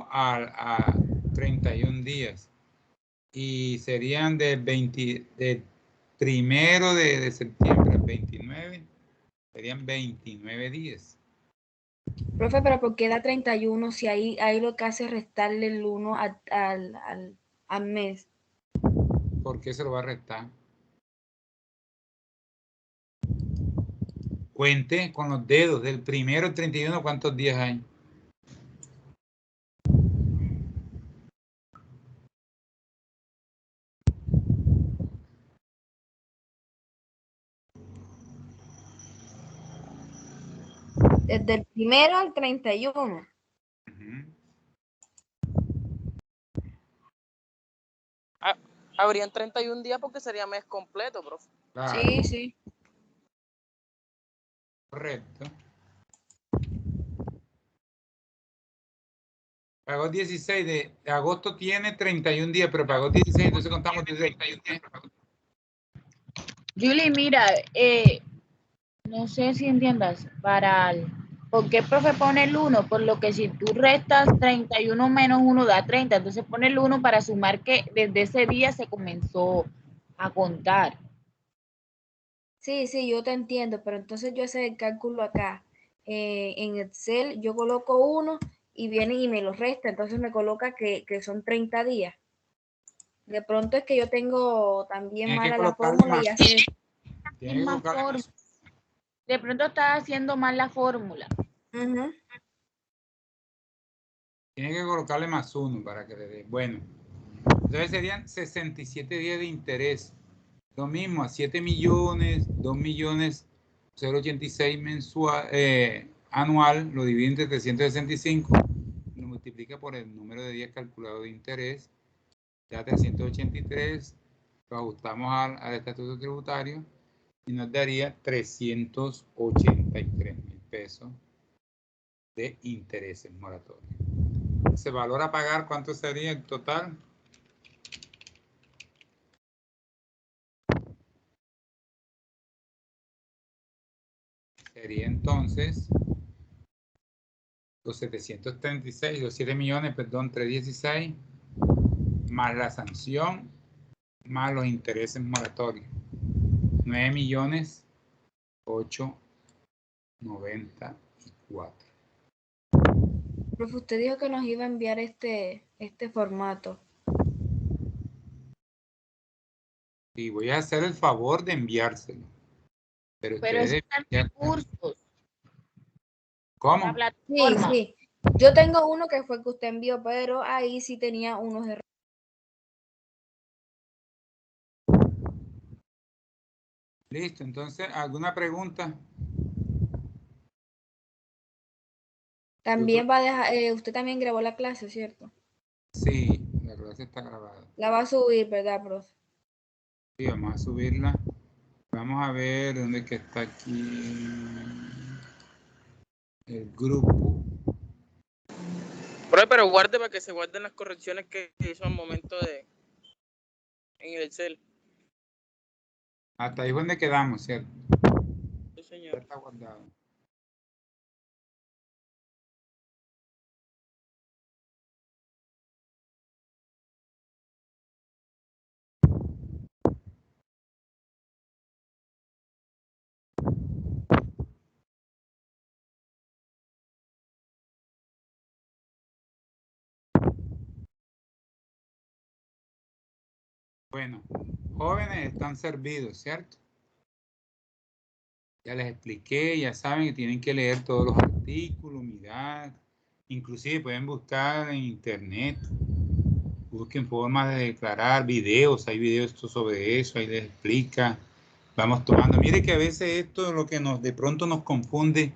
a 31 días. Y serían del 1 de septiembre al 29, serían 29 días. Profe, pero ¿por qué da 31 si ahí lo que hace es restarle el 1 al mes? ¿Por qué se lo va a restar? Cuente con los dedos del 1 al 31, ¿cuántos días hay? Desde el 1 al 31. Habrían 31 días porque sería mes completo, profe. Claro. Sí, sí. Correcto. Pagó 16 de agosto, tiene 31 días, pero pagó 16, entonces contamos 31 días. Julie, mira, no sé si entiendas, ¿por qué el profe pone el 1? Por lo que si tú restas 31 menos 1 da 30, entonces pone el 1 para sumar que desde ese día se comenzó a contar. Sí, yo te entiendo, pero entonces yo hago el cálculo acá. En Excel yo coloco 1 y viene y me lo resta, entonces me coloca que son 30 días. De pronto es que yo tengo también Tiene que mala la colocarle fórmula más. y hace... Tiene que Más colocarle más. De pronto estás haciendo mal la fórmula. Ujú. Tiene que colocarle +1 para que le dé. Bueno, entonces serían 67 días de interés. Lo mismo, a 7 millones, 2 millones, 0,86 mensual, anual, lo divide entre 365, lo multiplica por el número de días calculado de interés, da 383, lo ajustamos al estatuto tributario y nos daría 383,000 pesos de intereses moratorios. ¿Se valora a pagar cuánto sería el total? Sería entonces los 736, los 7 millones, perdón, 316, más la sanción, más los intereses moratorios. 9 millones 894. Profe, usted dijo que nos iba a enviar este formato. Y voy a hacer el favor de enviárselo. Pero eso ustedes está en recursos. ¿Cómo? La Sí, plataforma. sí. Yo tengo uno que fue el que usted envió, pero ahí sí tenía unos errores. Listo, entonces, ¿alguna pregunta? También va a dejar, usted también grabó la clase, ¿cierto? Sí, la clase está grabada. La va a subir, ¿verdad, profe? Sí, vamos a subirla. Vamos a ver dónde que está aquí el grupo. Profe, pero guarde para que se guarden las correcciones que hizo al momento de en el Excel. Hasta ahí donde quedamos, ¿cierto? Sí, Ya señor. está guardado. Bueno, jóvenes están servidos, ¿cierto? Ya les expliqué, ya saben que tienen que leer todos los artículos, mirar, inclusive pueden buscar en internet, busquen formas de declarar, videos, hay videos sobre eso, ahí les explica, vamos tomando. Mire que a veces esto lo que de pronto nos confunde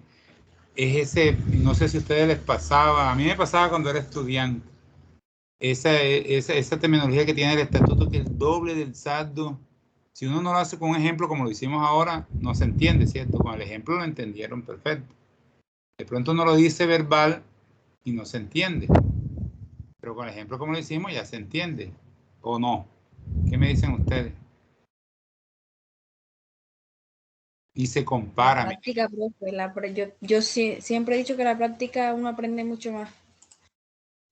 es ese, no sé si a ustedes les pasaba, a mí me pasaba cuando era estudiante, esa terminología que tiene el estatuto, que es el doble del saldo. Si uno no lo hace con un ejemplo como lo hicimos ahora, no se entiende, ¿cierto? Con el ejemplo lo entendieron perfecto. De pronto uno lo dice verbal y no se entiende. Pero con el ejemplo como lo hicimos ya se entiende. ¿O no? ¿Qué me dicen ustedes? Y se La compara. práctica, profe, yo siempre he dicho que la práctica uno aprende mucho más.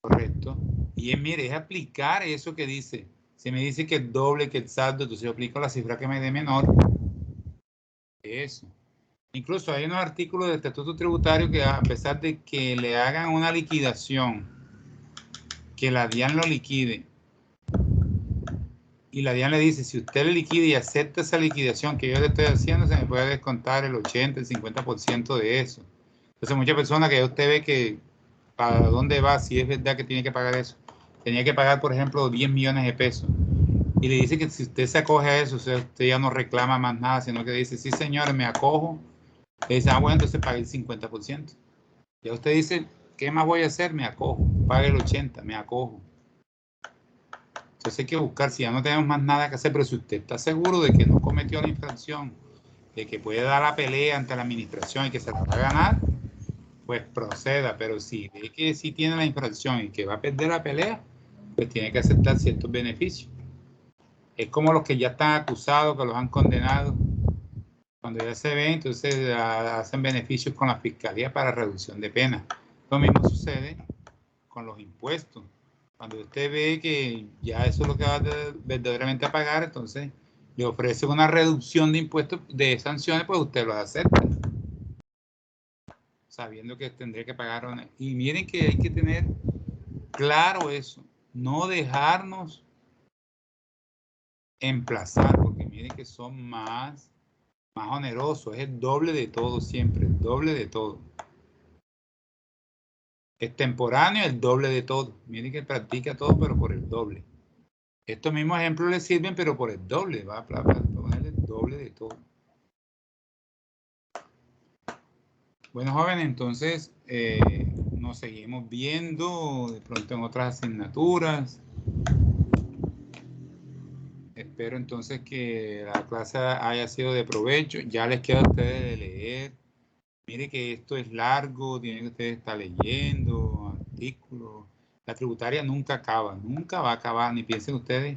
Correcto. Y mire, es aplicar eso que dice. Si me dice que el doble, que el saldo, entonces yo aplico la cifra que me dé menor. Eso. Incluso hay unos artículos del Estatuto Tributario que a pesar de que le hagan una liquidación, que la DIAN lo liquide, y la DIAN le dice, si usted le liquida y acepta esa liquidación que yo le estoy haciendo, se me puede descontar el 80, el 50% de eso. Entonces muchas personas que usted ve que para dónde va, si es verdad que tiene que pagar eso. Tenía que pagar, por ejemplo, 10 millones de pesos. Y le dice que si usted se acoge a eso, o sea, usted ya no reclama más nada, sino que dice, sí señor, me acojo. Le dice, bueno, entonces pague el 50%. Ya usted dice, ¿qué más voy a hacer? Me acojo. Pague el 80%, me acojo. Entonces hay que buscar, si ya no tenemos más nada que hacer, pero si usted está seguro de que no cometió la infracción, de que puede dar la pelea ante la administración y que se la va a ganar, pues proceda. Pero si ve que sí tiene la infracción y que va a perder la pelea, pues tiene que aceptar ciertos beneficios. Es como los que ya están acusados, que los han condenado. Cuando ya se ve, entonces hacen beneficios con la fiscalía para reducción de pena. Lo mismo sucede con los impuestos. Cuando usted ve que ya eso es lo que va verdaderamente a pagar, entonces le ofrece una reducción de impuestos, de sanciones, pues usted lo acepta, sabiendo que tendría que pagar una. Y miren que hay que tener claro eso, no dejarnos emplazar, porque miren que son más onerosos, es el doble de todo siempre, el doble de todo. Extemporáneo, el doble de todo. Miren que practica todo, pero por el doble. Estos mismos ejemplos le sirven, pero por el doble. Va a poner el doble de todo. Bueno, jóvenes, entonces nos seguimos viendo de pronto en otras asignaturas. Espero entonces que la clase haya sido de provecho. Ya les queda a ustedes de leer. Mire que esto es largo, tienen que ustedes estar leyendo artículos. La tributaria nunca acaba, nunca va a acabar, ni piensen ustedes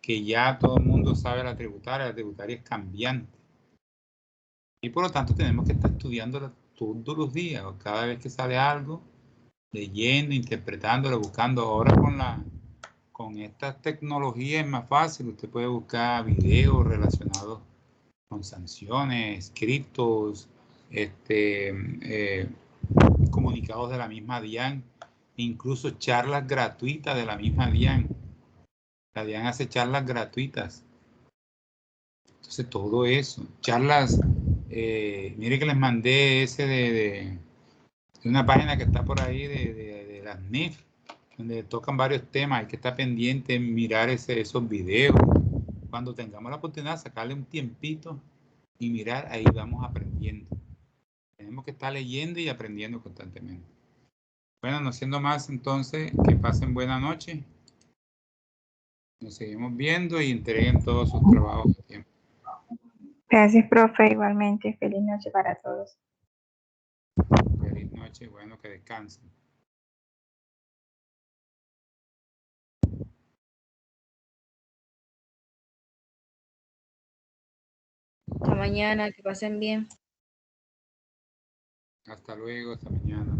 que ya todo el mundo sabe la tributaria es cambiante. Y por lo tanto tenemos que estar estudiándola todos los días, o cada vez que sale algo, leyendo, interpretándolo, buscando. Ahora con estas tecnologías es más fácil. Usted puede buscar videos relacionados con sanciones, escritos, comunicados de la misma DIAN, incluso charlas gratuitas de la misma DIAN. La DIAN hace charlas gratuitas. Entonces todo eso, charlas, mire que les mandé ese de una página que está por ahí de las NIF, donde tocan varios temas. Hay que estar pendiente en mirar esos videos. Cuando tengamos la oportunidad, sacarle un tiempito y mirar, ahí vamos aprendiendo. Tenemos que estar leyendo y aprendiendo constantemente. Bueno, no siendo más, entonces, que pasen buena noche. Nos seguimos viendo y entreguen todos sus trabajos a tiempo. Gracias, profe. Igualmente, feliz noche para todos. Feliz noche, bueno, que descansen. Hasta mañana, que pasen bien. Hasta luego, hasta mañana.